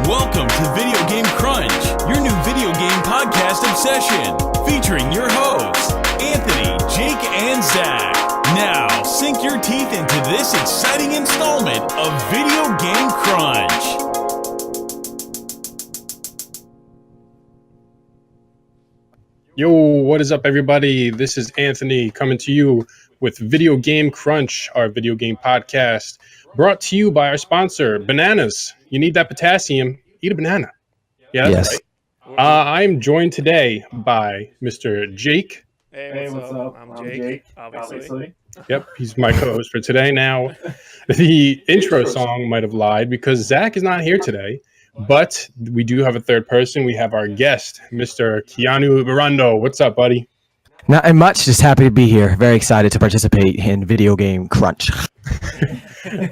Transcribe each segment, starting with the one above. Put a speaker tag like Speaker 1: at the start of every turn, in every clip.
Speaker 1: Welcome to Video Game Crunch, your new video game podcast obsession, featuring your hosts, Anthony, Jake, and Zach. Now, sink your teeth into this exciting installment of Video Game Crunch.
Speaker 2: Yo, what is up, everybody? This is Anthony coming to you with Video Game Crunch, our video game podcast, brought to you by our sponsor, Bananas. You need that potassium, eat a banana. Yeah, that's
Speaker 3: Yes.
Speaker 2: right. I'm joined today by Mr. Jake.
Speaker 4: Hey, what's up? I'm Jake, obviously.
Speaker 2: Yep, he's my co-host for today. Now, the intro song might have lied because Zach is not here today, but we do have a third person. We have our guest, Mr. Keanu Mirando. What's up, buddy?
Speaker 3: Not much, just happy to be here. Very excited to participate in Video Game Crunch.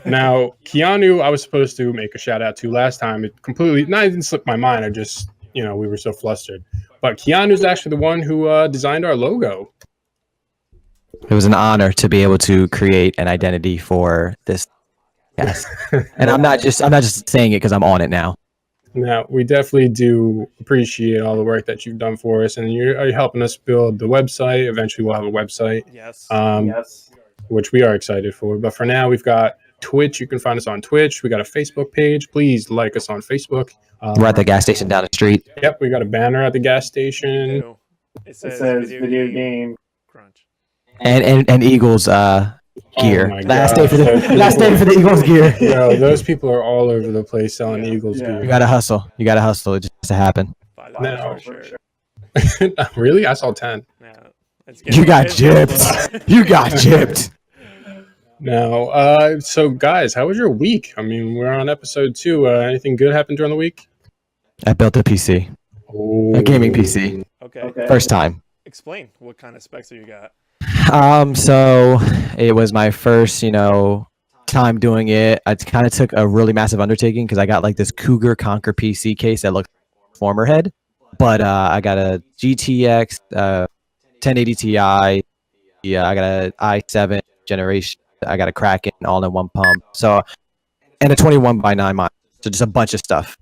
Speaker 2: Now, Keanu, I was supposed to make a shout out to last time. It didn't slip my mind. I just, we were so flustered. But Keanu's actually the one who designed our logo.
Speaker 3: It was an honor to be able to create an identity for this. Yes, and I'm not just saying it because I'm on it now.
Speaker 2: Now, we definitely do appreciate all the work that you've done for us, and you're helping us build the website. Eventually, we'll have a website.
Speaker 4: Yes.
Speaker 2: Yes. Which we are excited for. But for now, we've got Twitch. You can find us on Twitch. We got a Facebook page. Please like us on Facebook.
Speaker 3: We're at the gas station down the street.
Speaker 2: Yep, we got a banner at the gas station.
Speaker 4: It says Video Game Crunch.
Speaker 3: And Eagles gear.
Speaker 2: Oh my
Speaker 3: last
Speaker 2: God.
Speaker 3: day for the Eagles gear.
Speaker 2: Yo, those people are all over the place selling Eagles gear.
Speaker 3: You gotta hustle. It just has to happen.
Speaker 2: No.
Speaker 4: For sure.
Speaker 2: Really? I saw 10.
Speaker 4: Yeah,
Speaker 3: You got gypped.
Speaker 2: Now, so guys, how was your week? I mean, we're on episode 2. Anything good happened during the week?
Speaker 3: I built a PC, a gaming PC,
Speaker 4: Okay.
Speaker 3: first time.
Speaker 4: Explain what kind of specs you got.
Speaker 3: So it was my first, time doing it. I kind of took a really massive undertaking because I got like this Cougar Conquer PC case that looked like a former head, but I got a GTX 1080 Ti. Yeah, I got a i7 generation. I got a Kraken all in one pump. So, and a 21x9 monitor. So just a bunch of stuff.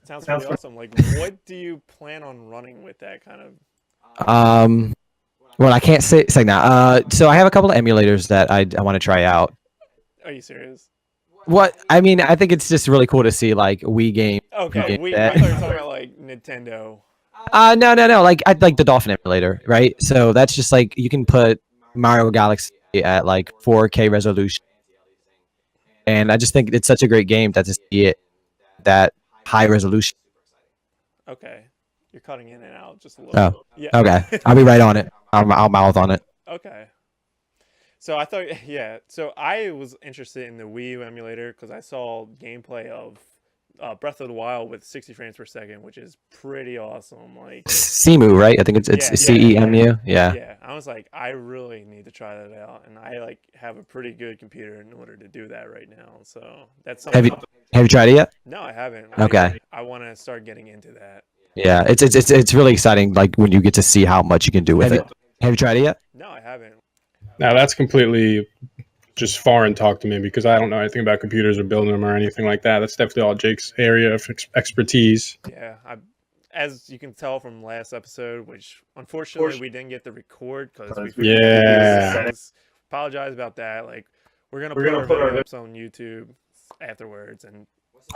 Speaker 4: Sounds pretty awesome. Like, what do you plan on running with that kind of?
Speaker 3: Well, I can't say now. So I have a couple of emulators that I want to try out.
Speaker 4: Are you serious?
Speaker 3: What I mean, I think it's just really cool to see like Wii game.
Speaker 4: Okay, I thought you were talking about like Nintendo.
Speaker 3: No. Like I like the Dolphin emulator, right? So that's just like you can put Mario Galaxy at like 4K resolution, and I just think it's such a great game that to see it that high resolution.
Speaker 4: Okay, you're cutting in and out just a little.
Speaker 3: Oh,
Speaker 4: yeah.
Speaker 3: Okay. I'll be right on it. I'll mouth on it.
Speaker 4: Okay. So I thought, yeah. So I was interested in the Wii U emulator because I saw gameplay of Breath of the Wild with 60 frames per second, which is pretty awesome. Like
Speaker 3: CEMU, right? I think it's CEMU. Yeah.
Speaker 4: Yeah. I was like, I really need to try that out, and I like have a pretty good computer in order to do that right now. So that's something.
Speaker 3: Have you tried it yet?
Speaker 4: No, I haven't.
Speaker 3: Okay.
Speaker 4: I want to start getting into that.
Speaker 3: Yeah, it's really exciting. Like when you get to see how much you can do with it. Have you tried it yet?
Speaker 4: No, I haven't.
Speaker 2: Now, that's completely just foreign talk to me because I don't know anything about computers or building them or anything like that. That's definitely all Jake's area of expertise.
Speaker 4: Yeah, as you can tell from last episode, which unfortunately we didn't get to record because we apologize about that. Like we're gonna put our videos on YouTube afterwards, and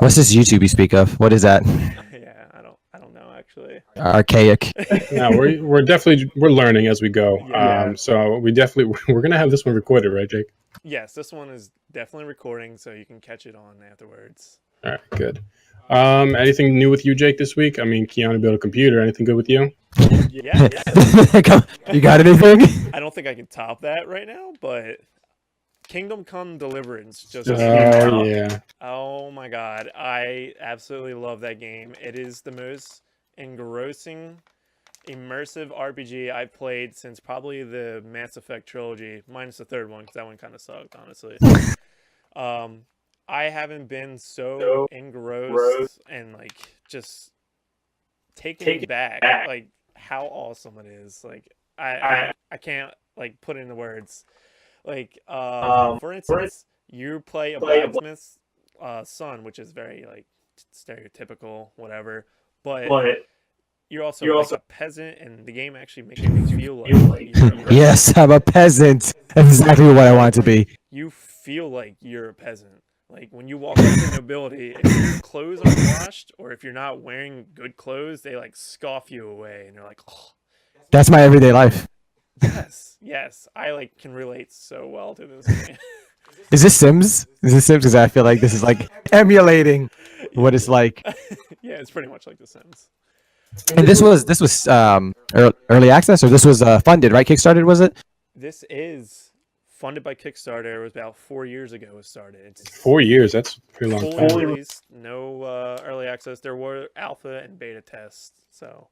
Speaker 3: what's this YouTube you speak of? What is that?
Speaker 4: yeah, I don't know actually.
Speaker 3: Archaic.
Speaker 2: No, we're learning as we go.
Speaker 4: Yeah.
Speaker 2: So we're gonna have this one recorded, right, Jake?
Speaker 4: Yes, this one is definitely recording, so you can catch it on afterwards.
Speaker 2: All right, good. Anything new with you, Jake, this week? I mean, Keanu built a computer. Anything good with you?
Speaker 4: Yeah.
Speaker 3: You got anything?
Speaker 4: I don't think I can top that right now, but Kingdom Come Deliverance just
Speaker 2: yeah.
Speaker 4: Oh my god, I absolutely love that game. It is the most engrossing, immersive RPG I've played since probably the Mass Effect trilogy, minus the third one because that one kind of sucked, honestly. I haven't been so engrossed and like just taken back, like how awesome it is. Like I can't like put into words. Like for instance, you play a blacksmith son, which is very like stereotypical, whatever. But
Speaker 5: But
Speaker 4: you're also
Speaker 5: you're
Speaker 4: like
Speaker 5: also
Speaker 4: a peasant, and the game actually makes you feel like you're
Speaker 3: Yes, I'm a peasant. That's exactly what I want it to be.
Speaker 4: you feel like you're a peasant. Like when you walk into nobility, if your clothes aren't washed or if you're not wearing good clothes, they like scoff you away, and you're like, oh,
Speaker 3: That's my everyday life.
Speaker 4: yes, yes, I like can relate so well to this game.
Speaker 3: Is this Sims? Is this Sims? Because I feel like this is like emulating what it's like.
Speaker 4: Yeah, it's pretty much like The Sims.
Speaker 3: And this was early access, or this was funded, right? Kickstarted, was it?
Speaker 4: This is funded by Kickstarter. It was about 4 years ago it started. It's
Speaker 2: 4 years. That's a pretty long
Speaker 4: fully
Speaker 2: time.
Speaker 4: released, no early access. There were alpha and beta tests, so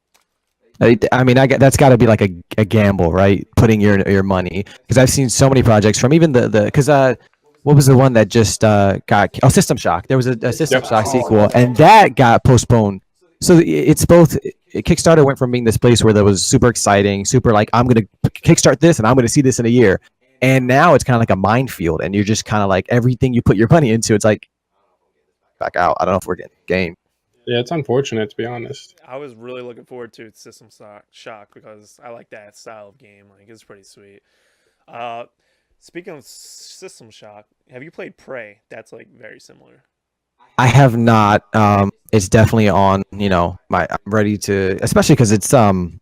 Speaker 3: I mean, that's got to be like a gamble, right? Putting your money, because I've seen so many projects from even the because what was the one that just got System Shock? There was a System Shock sequel, and that got postponed. So it's both. Kickstarter went from being this place where that was super exciting, super like I'm gonna kickstart this and I'm gonna see this in a year, and now it's kind of like a minefield, and you're just kind of like everything you put your money into, it's like back out. I don't know if we're getting the game.
Speaker 2: Yeah, it's unfortunate to be honest.
Speaker 4: I was really looking forward to System Shock because I like that style of game. Like it's pretty sweet. Speaking of System Shock, have you played Prey? That's like very similar.
Speaker 3: I have not. It's definitely on. I'm ready to, especially because it's kind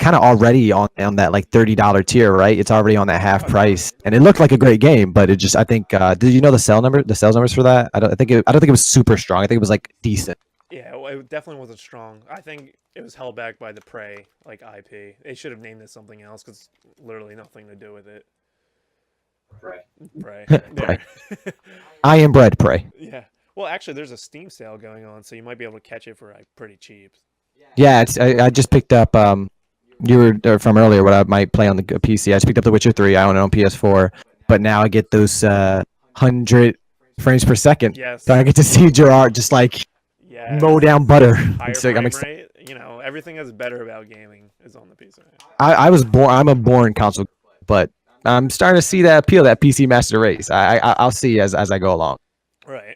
Speaker 3: of already on that like $30 tier, right? It's already on that half price, and it looked like a great game, but it just I think did you know the sales numbers for that? I don't think it was super strong. I think it was like decent.
Speaker 4: Yeah, well, it definitely wasn't strong. I think it was held back by the Prey like IP. They should have named it something else because literally nothing to do with it. Prey.
Speaker 3: Prey.
Speaker 4: There.
Speaker 3: I am bred prey.
Speaker 4: Yeah. Well, actually, there's a Steam sale going on, so you might be able to catch it for like pretty cheap.
Speaker 3: Yeah, I just picked up you were from earlier what I might play on the PC. I just picked up The Witcher 3. I own it on PS4, but now I get those 100 frames per second.
Speaker 4: Yes.
Speaker 3: So I get to see Gerard just like mow down butter.
Speaker 4: Higher
Speaker 3: So
Speaker 4: frame
Speaker 3: I'm excited.
Speaker 4: rate. You know, everything that's better about gaming is on the PC.
Speaker 3: I'm a born console, but I'm starting to see that appeal, that PC master race. I'll see as I go along.
Speaker 4: Right.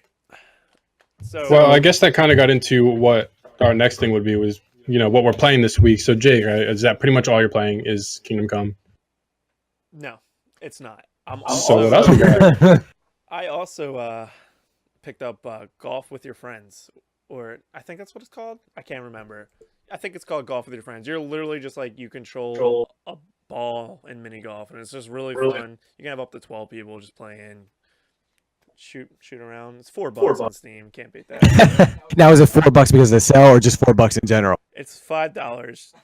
Speaker 4: So
Speaker 2: Well, I guess that kind of got into what our next thing would be was, what we're playing this week. So Jake, is that pretty much all you're playing is Kingdom Come?
Speaker 4: no, it's not.
Speaker 2: So what else we got?
Speaker 4: I also picked up Golf with Your Friends, or I think that's what it's called. I can't remember. I think it's called Golf with Your Friends. You're literally just like you control a ball in mini golf, and it's just really fun. You can have up to 12 people just playing. Shoot around. It's $4 on Steam. Can't beat that.
Speaker 3: Now is it $4 because of the sale, or just $4 in general?
Speaker 4: It's $5.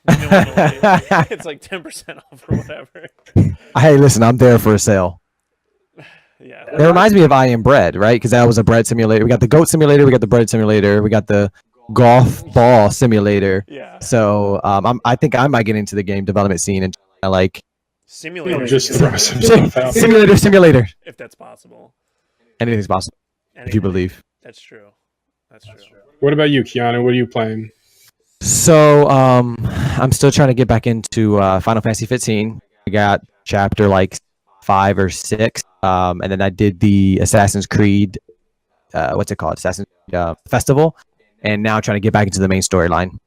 Speaker 4: Normally, it's like 10% off or whatever.
Speaker 3: Hey, listen, I'm there for a sale.
Speaker 4: Yeah.
Speaker 3: It reminds me of I Am Bread, right? Because that was a bread simulator. We got the goat simulator, we got the bread simulator, we got the golf ball simulator.
Speaker 4: Yeah.
Speaker 3: So I think I might get into the game development scene and like
Speaker 4: Simulator.
Speaker 2: Just throw some stuff out.
Speaker 3: simulator.
Speaker 4: If that's possible.
Speaker 3: Anything's possible if you believe.
Speaker 4: That's true. That's true.
Speaker 2: What about you, Keanu? What are you playing?
Speaker 3: So I'm still trying to get back into Final Fantasy 15. I got chapter like 5 or 6, and then I did the Assassin's Creed, what's it called? Assassin's Festival, and now trying to get back into the main storyline.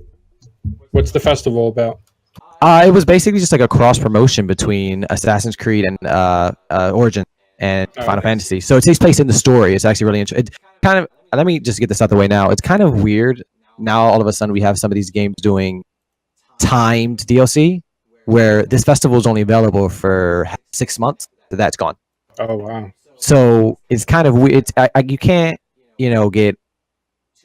Speaker 2: What's the festival about?
Speaker 3: It was basically just like a cross promotion between Assassin's Creed and Origin and Final Fantasy. So it takes place in the story. It's actually really interesting. It kind of, let me just get this out the way now. It's kind of weird. Now all of a sudden we have some of these games doing timed DLC, where this festival is only available for 6 months. That's gone.
Speaker 2: Oh wow.
Speaker 3: So it's kind of weird. You can't, get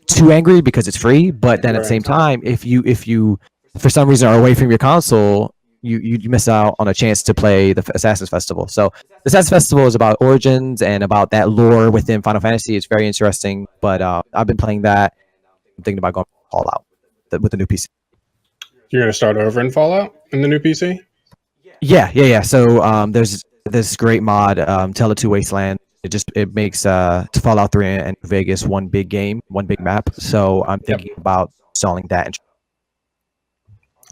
Speaker 3: too angry because it's free, but then at the same time, if you for some reason are away from your console, you miss out on a chance to play the Assassin's Festival. So the Assassin's Festival is about Origins and about that lore within Final Fantasy. It's very interesting, but I've been playing that. I'm thinking about going all out with the new PC.
Speaker 2: You're gonna start over in Fallout in the new PC?
Speaker 3: Yeah. So there's this great mod, Tell It to Wasteland. It makes Fallout 3 and Vegas one big game, one big map. So I'm thinking about installing that.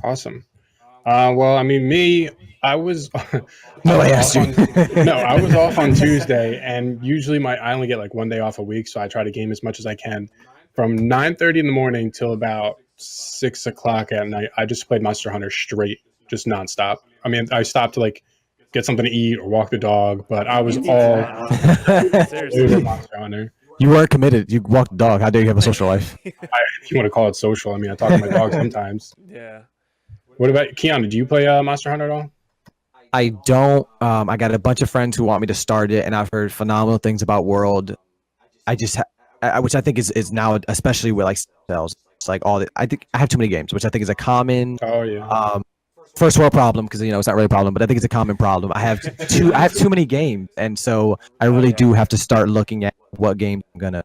Speaker 2: Awesome. Well, I mean, I was, I
Speaker 3: Nobody
Speaker 2: was
Speaker 3: asked
Speaker 2: off
Speaker 3: you.
Speaker 2: on, no, I was off on Tuesday, and usually I only get like one day off a week, so I try to game as much as I can. From 9:30 in the morning till about 6 o'clock at night, I just played Monster Hunter straight, just nonstop. I mean, I stopped to like get something to eat or walk the dog, but I was
Speaker 4: Who needs
Speaker 2: all
Speaker 4: that?
Speaker 2: over
Speaker 4: Seriously.
Speaker 2: Monster Hunter.
Speaker 3: You weren't committed. You walked the dog. How dare you have a social life?
Speaker 2: If you want to call it social, I mean, I talk to my dog sometimes.
Speaker 4: Yeah.
Speaker 2: What about Keanu? Do you play Monster Hunter at all?
Speaker 3: I don't. I got a bunch of friends who want me to start it, and I've heard phenomenal things about World. I just, which I think is now, especially with like sales. It's like all the. I think I have too many games, which I think is a common
Speaker 2: Oh yeah.
Speaker 3: first world problem because it's not really a problem, but I think it's a common problem. I have too many games, and so I really do have to start looking at what games I'm gonna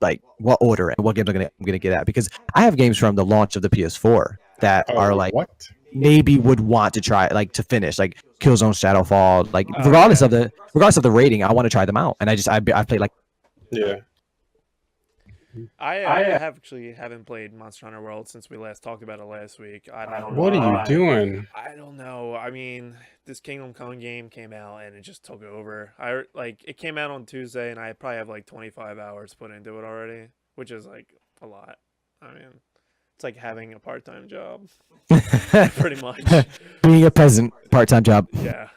Speaker 3: like, what order and what games I'm gonna get at because I have games from the launch of the PS4 that are like
Speaker 2: What?
Speaker 3: maybe would want to try like to finish like Killzone Shadowfall like
Speaker 4: Oh,
Speaker 3: regardless
Speaker 4: yeah.
Speaker 3: of the rating I want to try them out and I played like
Speaker 2: Yeah.
Speaker 4: I haven't played Monster Hunter World since we last talked about it last week. I don't know
Speaker 2: What are you
Speaker 4: why.
Speaker 2: doing?
Speaker 4: I don't know. I mean, this Kingdom Come game came out and it just took over. It came out on Tuesday and I probably have like 25 hours put into it already, which is like a lot. I mean, it's like having a part-time job, pretty much.
Speaker 3: being a peasant part-time job.
Speaker 4: Yeah.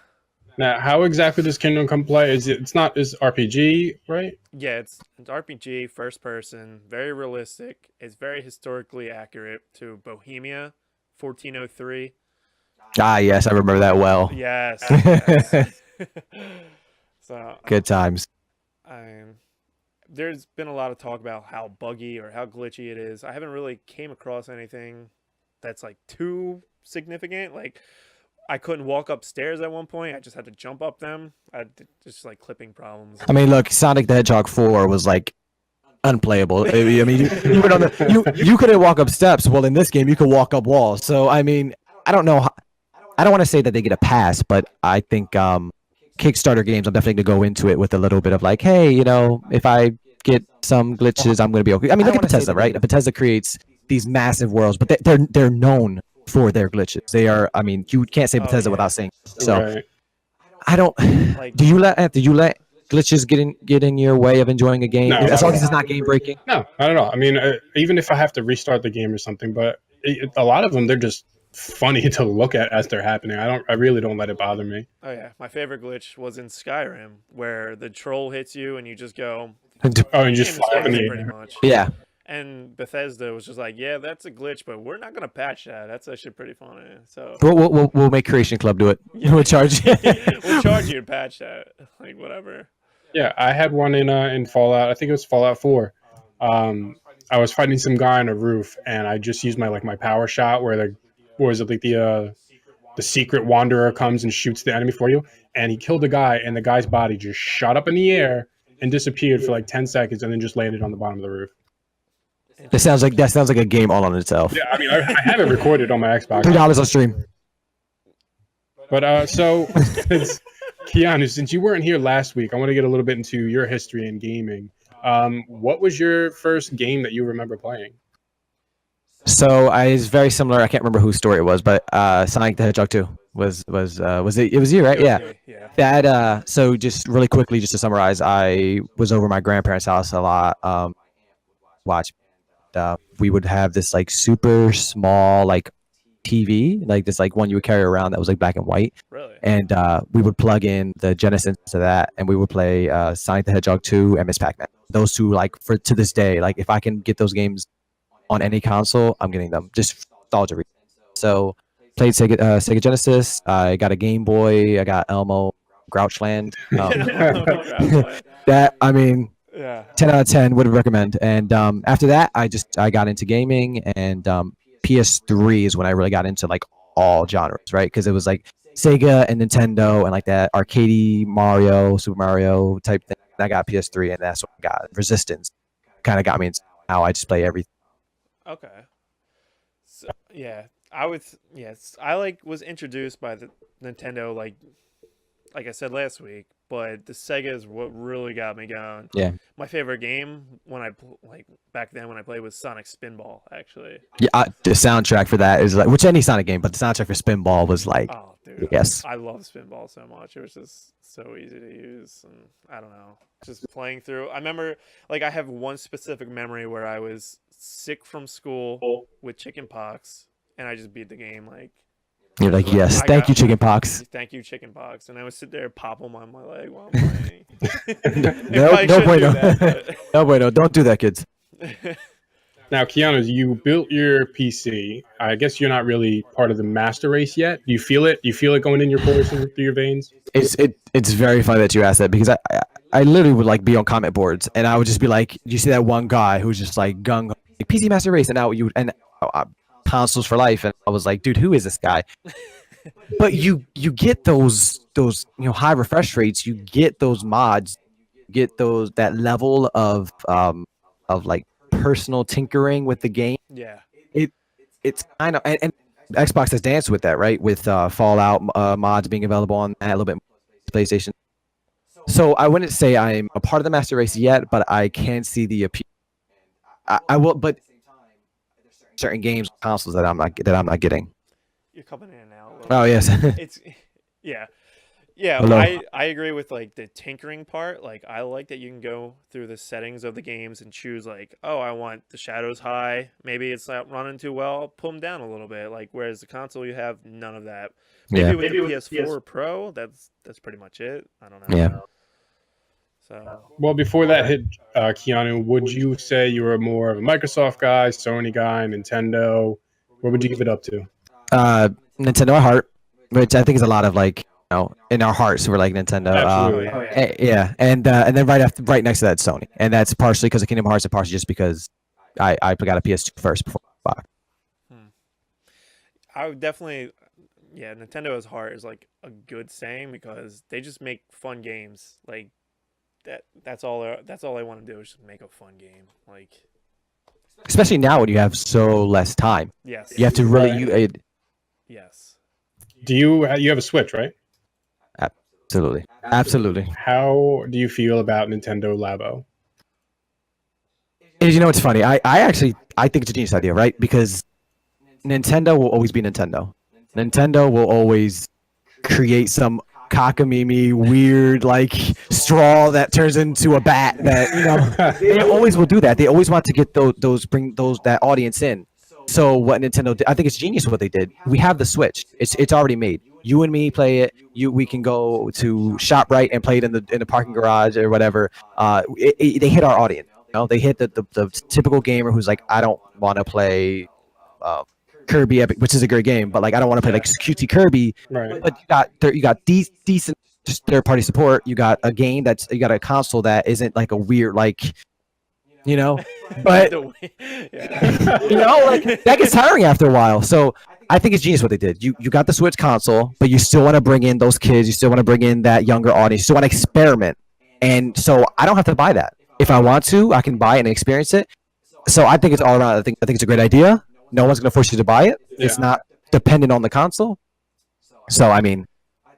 Speaker 2: Now, how exactly does Kingdom Come play? It's not is RPG, right?
Speaker 4: Yeah, it's RPG, first person, very realistic. It's very historically accurate to Bohemia, 1403.
Speaker 3: Ah, yes, I remember that well.
Speaker 4: Yes. Yes. So,
Speaker 3: Good times.
Speaker 4: there's been a lot of talk about how buggy or how glitchy it is. I haven't really came across anything that's like too significant. Like I couldn't walk upstairs at one point. I just had to jump up them. Just like clipping problems.
Speaker 3: I mean, look, Sonic the Hedgehog 4 was like unplayable. I mean, you went on you couldn't walk up steps. Well, in this game, you could walk up walls. So, I mean, I don't know. I don't want to say that they get a pass, but I think Kickstarter games, I'm definitely gonna go into it with a little bit of like, hey, if I get some glitches, I'm gonna be okay. I mean, look at Bethesda, right? Bethesda creates these massive worlds, but they're known for their glitches. They are. I mean, you can't say Bethesda without saying. So,
Speaker 2: Right.
Speaker 3: I don't.
Speaker 4: Like,
Speaker 3: Do you let glitches get in your way of enjoying a game?
Speaker 2: No,
Speaker 3: As
Speaker 2: not
Speaker 3: long
Speaker 2: at
Speaker 3: as it's not game breaking.
Speaker 2: No, not at all. I mean, even if I have to restart the game or something, but a lot of them they're just funny to look at as they're happening. I really don't let it bother me.
Speaker 4: oh yeah, my favorite glitch was in Skyrim where the troll hits you and you just go
Speaker 2: Oh, and just
Speaker 4: in
Speaker 2: fly up in the
Speaker 4: pretty
Speaker 2: air.
Speaker 4: much.
Speaker 3: Yeah.
Speaker 4: And Bethesda was just like, yeah, that's a glitch, but we're not gonna patch that. That's actually pretty funny. So
Speaker 3: We'll make Creation Club do it. We'll charge.
Speaker 4: we'll charge you to patch that, like whatever.
Speaker 2: Yeah, I had one in Fallout. I think it was Fallout 4. I was fighting some guy on a roof, and I just used my power shot where the secret wanderer comes and shoots the enemy for you, and he killed the guy, and the guy's body just shot up in the air and disappeared for like 10 seconds, and then just landed on the bottom of the roof.
Speaker 3: That sounds like a game all on itself.
Speaker 2: Yeah, I mean, I have it recorded on my Xbox.
Speaker 3: $3 on stream.
Speaker 2: But so, Keanu, since you weren't here last week, I want to get a little bit into your history in gaming. What was your first game that you remember playing?
Speaker 3: So it's very similar. I can't remember whose story it was, but Sonic the Hedgehog 2 was it? It was you, right? Yeah.
Speaker 4: Yeah.
Speaker 3: That so just really quickly, just to summarize, I was over my grandparents' house a lot. Watch. We would have this like super small like TV, like this like one you would carry around that was like black and white,
Speaker 4: Really?
Speaker 3: and we would plug in the Genesis to that, and we would play Sonic the Hedgehog 2 and Miss Pac-Man. Those two, like to this day, like if I can get those games on any console, I'm getting them. Just nostalgia reasons. So played Sega Genesis. I got a Game Boy. I got Elmo, Grouchland. That I mean,
Speaker 4: Yeah.
Speaker 3: 10 out of 10 would recommend. And after that, I got into gaming, and PS3 is when I really got into like all genres, right? Because it was like Sega and Nintendo and like that arcadey Mario, Super Mario type thing. I got PS3, and that's what I got. Resistance kind of got me into how I just play everything.
Speaker 4: Okay. So, yeah, I was introduced by the Nintendo like I said last week but the Sega is what really got me going.
Speaker 3: Yeah.
Speaker 4: My favorite game when back then when I played was Sonic Spinball, actually.
Speaker 3: Yeah, the soundtrack for that is like, which any Sonic game, but the soundtrack for Spinball was like,
Speaker 4: Oh, dude.
Speaker 3: yes.
Speaker 4: I love Spinball so much. It was just so easy to use. And I don't know. Just playing through. I remember, like, I have one specific memory where I was sick from school with chicken pox, and I just beat the game. Like,
Speaker 3: You're like, yes, thank you, chicken pox.
Speaker 4: Thank you, chicken pox. And I would sit there, pop them on my leg while I'm playing.
Speaker 3: No bueno. No bueno. Don't do that, kids.
Speaker 2: Now, Keanu, you built your PC. I guess you're not really part of the master race yet. Do you feel it? Do you feel it going in your pores and through your veins?
Speaker 3: It's very funny that you asked that, because I literally would like be on comment boards, and I would just be like, you see that one guy who's just like gung like, PC master race, and now consoles for life, and I was like, dude, who is this guy? But you get those high refresh rates, you get those mods, you get that level of like personal tinkering with the game.
Speaker 4: Yeah.
Speaker 3: It's kind of, and Xbox has danced with that, right? With Fallout mods being available on that, a little bit more PlayStation. So I wouldn't say I'm a part of the master race yet, but I can see the appeal. I will, but certain games, consoles that I'm not getting.
Speaker 4: You're coming in and out.
Speaker 3: Oh yes.
Speaker 4: It's yeah. Yeah,
Speaker 3: Hello.
Speaker 4: I agree with like the tinkering part. Like I like that you can go through the settings of the games and choose like, oh, I want the shadows high. Maybe it's not running too well. Pull them down a little bit. Like whereas the console, you have none of that. Maybe with the PS4 Pro, that's pretty much it. I don't know.
Speaker 3: Yeah.
Speaker 4: So
Speaker 2: Well, before that hit, Keanu, would you say you were more of a Microsoft guy, Sony guy, Nintendo? What would you give it up to?
Speaker 3: Nintendo at heart, which I think is a lot of like, in our hearts we're like Nintendo.
Speaker 2: Absolutely.
Speaker 3: Yeah, and then right next to that Sony, and that's partially because of Kingdom Hearts, and partially just because I got a PS2 first before Xbox.
Speaker 4: I would definitely, yeah, Nintendo at heart is like a good saying because they just make fun games. Like that's all I want to do is just make a fun game. Like
Speaker 3: Especially now when you have so less time,
Speaker 4: yes,
Speaker 3: you have to really
Speaker 4: yes.
Speaker 2: Do you have a Switch, right?
Speaker 3: Absolutely.
Speaker 2: How do you feel about Nintendo Labo?
Speaker 3: You know, it's funny. I think it's a genius idea, right? Because Nintendo will always be Nintendo. Nintendo will always create some cockamamie, weird, like straw that turns into a bat. That they always will do that. They always want to get that audience in. So what Nintendo did, I think it's genius what they did. We have the Switch. It's already made. You and me play it. We can go to ShopRite and play it in the parking garage or whatever. They hit our audience. They hit the typical gamer who's like, I don't want to play Kirby Epic, which is a great game, but like I don't want to play like cutesy Kirby.
Speaker 2: Right.
Speaker 3: But you got decent third party support. You got a game you got a console that isn't like a weird like. But like that gets tiring after a while. So I think it's genius what they did. You got the Switch console, but you still want to bring in those kids. You still want to bring in that younger audience. You still want to experiment. And so I don't have to buy that. If I want to, I can buy it and experience it. So I think it's all around. I think it's a great idea. No one's going to force you to buy it. Yeah. It's not dependent on the console. So I mean,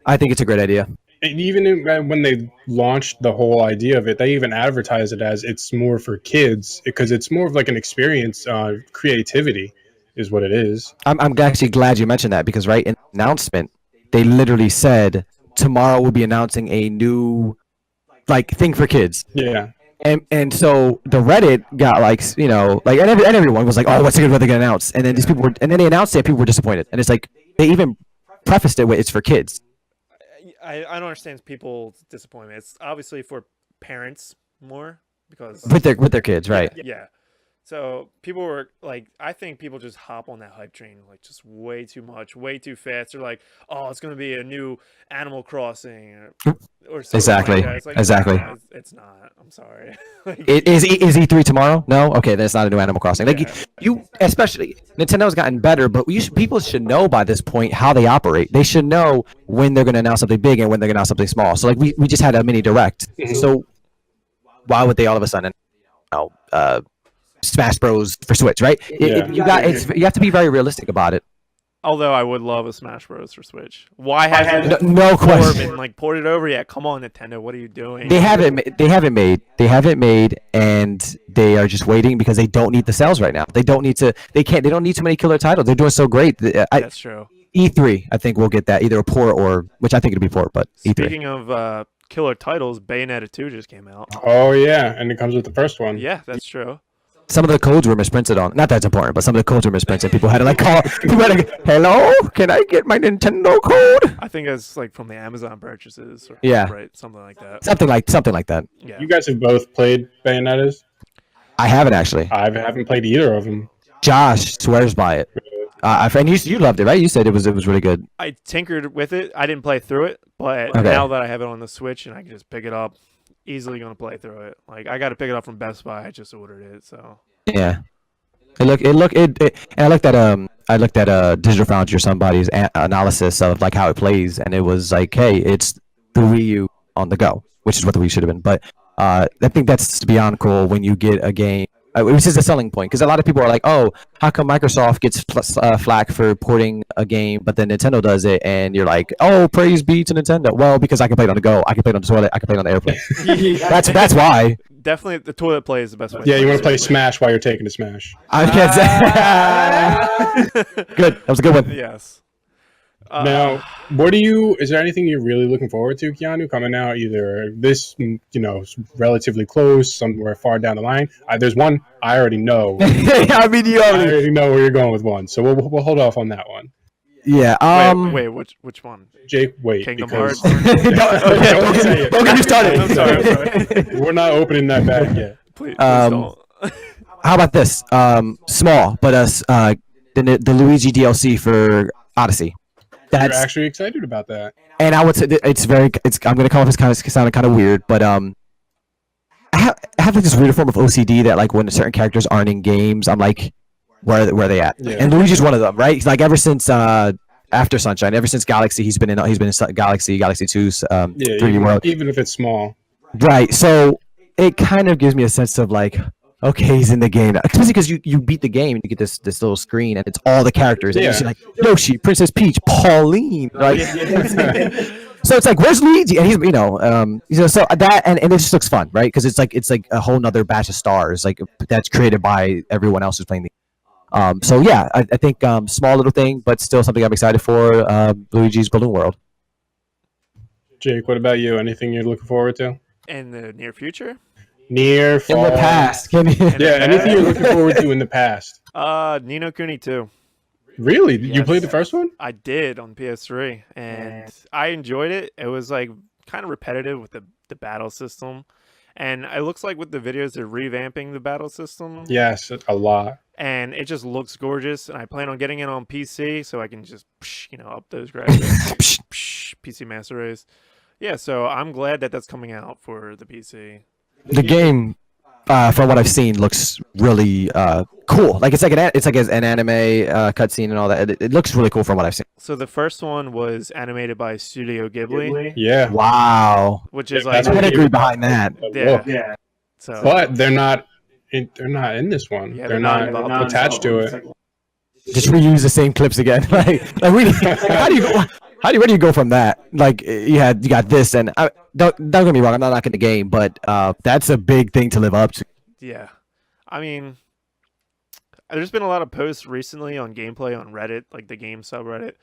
Speaker 3: I think it's a great idea.
Speaker 2: And even when they launched the whole idea of it, they even advertised it as it's more for kids because it's more of like an experience. Creativity is what it is.
Speaker 3: I'm actually glad you mentioned that because in the announcement, they literally said tomorrow we'll be announcing a new thing for kids.
Speaker 2: Yeah.
Speaker 3: And so the Reddit got and everyone was like, oh, what's it going to announce? And then these people and then they announced it, people were disappointed. And it's like they even prefaced it with it's for kids.
Speaker 4: I don't understand people's disappointment. It's obviously for parents more because
Speaker 3: with their kids, right?
Speaker 4: Yeah. So people were like, I think people just hop on that hype train like just way too much, way too fast. They're like, oh, it's going to be a new Animal Crossing or something.
Speaker 3: Exactly.
Speaker 4: Like that. It's like,
Speaker 3: exactly.
Speaker 4: No, it's not. I'm sorry.
Speaker 3: Is E3 tomorrow? No. Okay, then it's not a new Animal Crossing. You especially Nintendo's gotten better, but people should know by this point how they operate. They should know when they're going to announce something big and when they're going to announce something small. So we just had a mini direct. So why would they all of a sudden, Smash Bros for Switch, right?
Speaker 2: Yeah.
Speaker 3: You have to be very realistic about it.
Speaker 4: Although I would love a Smash Bros. For Switch. Why hasn't
Speaker 3: No question.
Speaker 4: been like ported over yet? Come on, Nintendo, what are you doing?
Speaker 3: They haven't made, and they are just waiting because they don't need the sales right now. They don't need to. They don't need too many killer titles. They're doing so great.
Speaker 4: That's true.
Speaker 3: E3, I think we'll get that either a port or which I think it'll be port, but E3.
Speaker 4: Speaking of killer titles, Bayonetta 2 just came out.
Speaker 2: Oh yeah, and it comes with the first one.
Speaker 4: Yeah, that's true.
Speaker 3: Some of the codes were misprinted on. Not that's important, but some of the codes were misprinted. People had to like call. People had to, hello, can I get my Nintendo code?
Speaker 4: I think it's like from the Amazon purchases. Or,
Speaker 3: Yeah.
Speaker 4: Right. Something like that.
Speaker 3: Something like that.
Speaker 4: Yeah.
Speaker 2: You guys have both played Bayonettas.
Speaker 3: I haven't actually.
Speaker 2: I haven't played either of them.
Speaker 3: Josh swears by it. And you loved it, right? You said it was really good.
Speaker 4: I tinkered with it. I didn't play through it, but
Speaker 3: Okay.
Speaker 4: now that I have it on the Switch and I can just pick it up, easily gonna play through it. Like I got to pick it up from Best Buy. I just ordered it, so.
Speaker 3: Yeah. And I looked at Digital Foundry or somebody's analysis of like how it plays, and it was like, hey, it's the Wii U on the go, which is what the Wii should have been. But I think that's beyond cool when you get a game. Which is the selling point, because a lot of people are like, "Oh, how come Microsoft gets flack for porting a game, but then Nintendo does it?" And you're like, "Oh, praise be to Nintendo." Well, because I can play it on the go, I can play it on the toilet, I can play it on the airplane. That's why.
Speaker 4: Definitely, the toilet play is the best way.
Speaker 2: Yeah, you want to play Smash while you're taking a Smash.
Speaker 3: I can't. Good. That was a good one.
Speaker 4: Yes.
Speaker 2: Now, is there anything you're really looking forward to, Keanu, coming out either this, relatively close, somewhere far down the line? There's one I already know.
Speaker 3: I mean, you
Speaker 2: I
Speaker 3: already.
Speaker 2: already know where you're going with one, so we'll hold off on that one.
Speaker 3: Yeah.
Speaker 4: Wait, which one?
Speaker 2: Jake, wait.
Speaker 4: Kingdom
Speaker 2: because
Speaker 4: Hearts.
Speaker 2: Don't say it.
Speaker 3: Don't get me started.
Speaker 4: I'm sorry.
Speaker 2: We're not opening that bag yet.
Speaker 4: Please
Speaker 3: Um,
Speaker 4: don't.
Speaker 3: How about this? Small, but the Luigi DLC for Odyssey.
Speaker 2: You're
Speaker 3: That's
Speaker 2: actually excited about that.
Speaker 3: and I would say that I'm gonna call this sounding kind of weird, but I have like this weird form of OCD that like when certain characters aren't in games, I'm like, where are they at?
Speaker 2: Yeah.
Speaker 3: And Luigi's one of them, right? Like ever since After Sunshine, ever since Galaxy, he's been in Galaxy 2's 3D World.
Speaker 2: Even if it's small.
Speaker 3: Right. So it kind of gives me a sense of like, okay, he's in the game. Especially because you beat the game and you get this little screen and it's all the characters. And
Speaker 2: Yeah.
Speaker 3: you see like Yoshi, Princess Peach, Pauline. Right? So it's like, where's Luigi? And he's so that and it just looks fun, right? Because it's like a whole nother batch of stars, like that's created by everyone else who's playing the so yeah, I think small little thing, but still something I'm excited for, Luigi's Balloon World.
Speaker 2: Jake, what about you? Anything you're looking forward to?
Speaker 4: In the near future?
Speaker 2: Near, far.
Speaker 3: In the past. Can you-
Speaker 2: Yeah, anything you're looking forward to in the past.
Speaker 4: Ni no Kuni 2.
Speaker 2: Really? You
Speaker 4: Yes.
Speaker 2: played the first one?
Speaker 4: I did on PS3, and I enjoyed it. It was like kind of repetitive with the battle system, and it looks like with the videos they're revamping the battle system.
Speaker 2: Yes, a lot.
Speaker 4: And it just looks gorgeous. And I plan on getting it on PC so I can just up those graphics. PC Master Race. Yeah, so I'm glad that that's coming out for the PC.
Speaker 3: The game, from what I've seen, looks really cool. Like it's like an anime cutscene and all that. It looks really cool from what I've seen.
Speaker 4: So the first one was animated by Studio Ghibli,
Speaker 2: Yeah.
Speaker 3: Wow.
Speaker 4: which is
Speaker 2: Yeah,
Speaker 4: like
Speaker 2: that's
Speaker 3: Pedigree behind that.
Speaker 4: yeah. So
Speaker 2: But they're not in this one.
Speaker 4: Yeah,
Speaker 2: they're not
Speaker 4: involved.
Speaker 2: attached to it.
Speaker 3: Just reuse the same clips again. like really, how do you go? Where do you go from that? Like you got this, and don't get me wrong. I'm not knocking the game, but that's a big thing to live up to.
Speaker 4: yeah, I mean, there's been a lot of posts recently on gameplay on Reddit, like the game subreddit.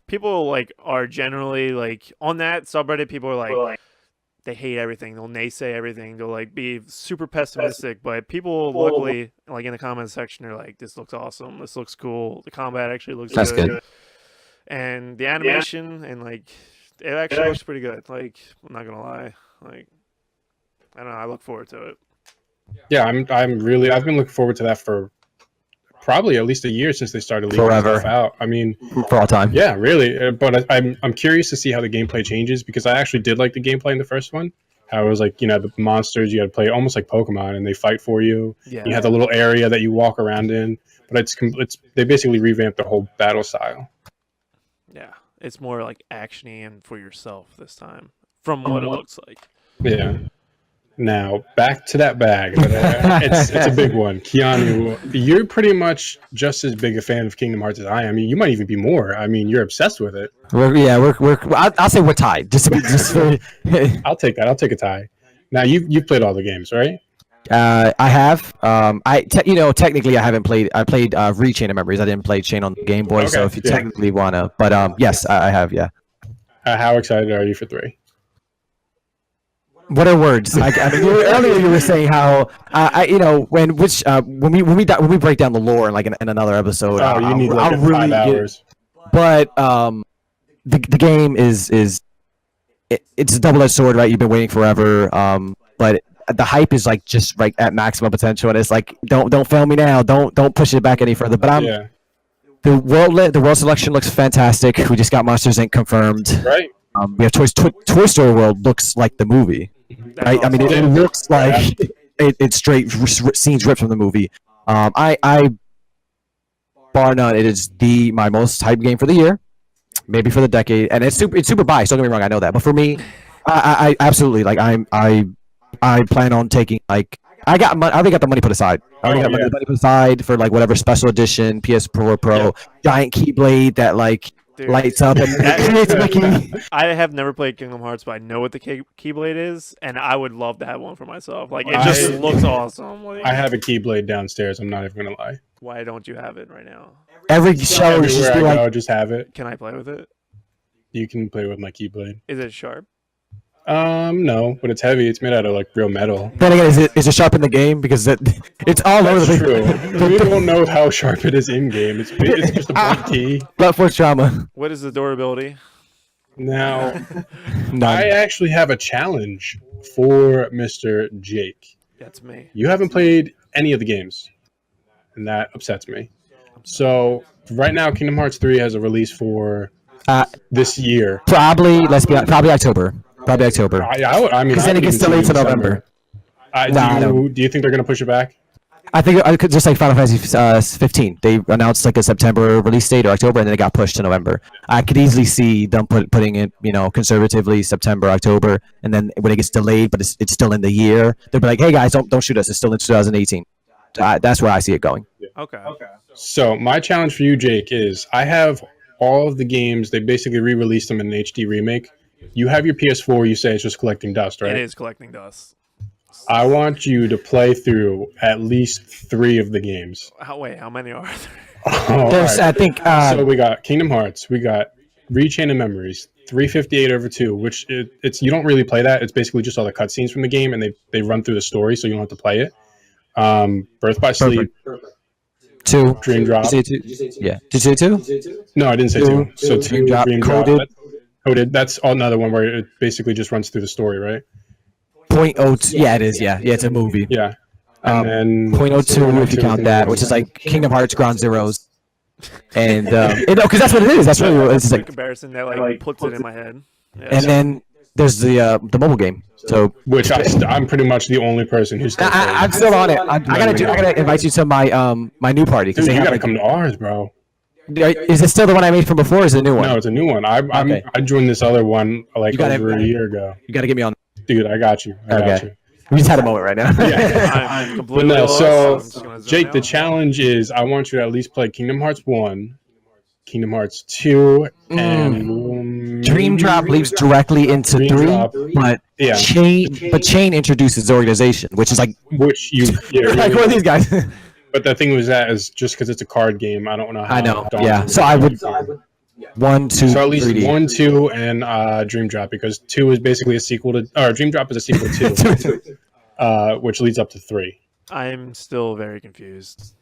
Speaker 4: People like are generally like on that subreddit. People are like they hate everything. They'll naysay everything. They'll like be super pessimistic. But people luckily like in the comments section are like, "This looks awesome. This looks cool. The combat actually looks
Speaker 3: That's good.
Speaker 4: And the animation and like it actually looks pretty good. Like I'm not gonna lie. Like I don't know. I look forward to it.
Speaker 2: Yeah, I've been looking forward to that for probably at least a year since they started leaking
Speaker 3: Forever.
Speaker 2: stuff out. I mean,
Speaker 3: For all time.
Speaker 2: yeah, really. But I'm curious to see how the gameplay changes because I actually did like the gameplay in the first one. How it was like, the monsters, you had to play almost like Pokemon and they fight for you.
Speaker 4: Yeah.
Speaker 2: You have the little area that you walk around in. But they basically revamped the whole battle style.
Speaker 4: Yeah. It's more like actiony and for yourself this time, from what it looks like.
Speaker 2: Yeah. Now back to that bag, but it's a big one. Keanu, you're pretty much just as big a fan of Kingdom Hearts as I am. I mean, you might even be more. I mean, you're obsessed with it.
Speaker 3: I'll say we're tied.
Speaker 2: I'll take that. I'll take a tie. Now you've played all the games, right?
Speaker 3: I have. Technically, I haven't played. I played Rechain of Memories. I didn't play Chain on the Game Boy.
Speaker 2: Okay,
Speaker 3: So if you
Speaker 2: yeah.
Speaker 3: technically wanna, but yes, I have. Yeah.
Speaker 2: How excited are you for 3?
Speaker 3: What are words? I mean, earlier you were saying how when we break down the lore in another episode.
Speaker 2: Oh, you need like
Speaker 3: I'll really
Speaker 2: 5 hours.
Speaker 3: But the game is it's a double-edged sword, right? You've been waiting forever. But the hype is like just right at maximum potential, and it's like don't fail me now. Don't push it back any further. But
Speaker 2: Yeah.
Speaker 3: the world selection looks fantastic. We just got Monsters Inc. confirmed.
Speaker 2: Right.
Speaker 3: We have Toy Story World looks like the movie. Right? I mean, it looks like it's straight scenes ripped from the movie. I bar none, it is my most hyped game for the year, maybe for the decade, and it's super biased. Don't get me wrong, I know that, but for me, I absolutely like. I plan on taking like I already got the money put aside. I already got money put aside for like whatever special edition PS4 Pro giant keyblade that like. Dude, lights up and
Speaker 4: I have never played Kingdom Hearts, but I know what the Keyblade is, and I would love to have one for myself. Like, it just looks awesome. Like,
Speaker 2: I have a Keyblade downstairs. I'm not even gonna lie.
Speaker 4: Why don't you have it right now?
Speaker 3: Every show is just
Speaker 2: like, I just have it.
Speaker 4: Can I play with it?
Speaker 2: You can play with my Keyblade.
Speaker 4: Is it sharp?
Speaker 2: No, but it's heavy. It's made out of like real metal.
Speaker 3: Then again, is it sharp in the game? Because it's all over the
Speaker 2: true. We don't know how sharp it is in game. It's just a blunt key.
Speaker 3: Blunt force trauma.
Speaker 4: What is the durability?
Speaker 2: Now, I actually have a challenge for Mr. Jake.
Speaker 4: That's me.
Speaker 2: You haven't played any of the games, and that upsets me. So right now, Kingdom Hearts 3 has a release for this year.
Speaker 3: Probably October. Probably October.
Speaker 2: I mean,
Speaker 3: because then it gets delayed to November.
Speaker 2: Do you think they're going to push it back?
Speaker 3: I think I could just like Final Fantasy 15. They announced like a September release date or October, and then it got pushed to November. I could easily see them putting it, conservatively September, October, and then when it gets delayed, but it's still in the year, they'll be like, "Hey guys, don't shoot us. It's still in 2018." That's where I see it going.
Speaker 4: Okay.
Speaker 2: So my challenge for you, Jake, is I have all of the games. They basically re-released them in an HD remake. You have your PS4. You say it's just collecting dust, right?
Speaker 4: It is collecting dust.
Speaker 2: I want you to play through at least 3 of the games.
Speaker 4: How many are there?
Speaker 3: There's, right. I think.
Speaker 2: So we got Kingdom Hearts. We got Rechain of Memories. 358/2, which it's you don't really play that. It's basically just all the cutscenes from the game, and they run through the story, so you don't have to play it. Birth by Sleep.
Speaker 3: 2.
Speaker 2: Dream Drop.
Speaker 3: Did you say 2? Yeah. Did you say 2?
Speaker 2: No, I didn't say 2. So 2.
Speaker 3: Dream Drop.
Speaker 2: Coded. That's another one where it basically just runs through the story, right?
Speaker 3: 0.02. Yeah, it is. Yeah, it's a movie.
Speaker 2: Yeah. And then
Speaker 3: 0.02 if you count that, which is like Kingdom Hearts Ground Zeroes. And because that's what it is. That's really what it's like.
Speaker 4: Comparison that like puts it in my head. Yeah.
Speaker 3: And then there's the mobile game. So
Speaker 2: which I'm pretty much the only person who's still playing.
Speaker 3: I'm still on it. I gotta invite you to my new party.
Speaker 2: Dude, you gotta come to ours, bro.
Speaker 3: Is it still the one I made from before? Or is it a new one?
Speaker 2: No, it's a new one. I joined this other one like over a year ago.
Speaker 3: You gotta get me on.
Speaker 2: Dude, I got you. I got you.
Speaker 3: We just had a moment right now.
Speaker 2: Yeah.
Speaker 4: I'm completely lost,
Speaker 2: so Jake, the challenge is I want you to at least play Kingdom Hearts 1, Kingdom Hearts 2, and
Speaker 3: Dream Drop leads directly into 3, but Chain introduces the organization, which is like
Speaker 2: like
Speaker 3: who are these guys?
Speaker 2: But the thing was that is just because it's a card game, I don't know how.
Speaker 3: I know. Yeah. So I would 1, 2,
Speaker 2: so at least
Speaker 3: 3D.
Speaker 2: 1, 2, and Dream Drop, because 2 is basically a sequel to, or Dream Drop is a sequel to, which leads up to 3.
Speaker 4: I'm still very confused.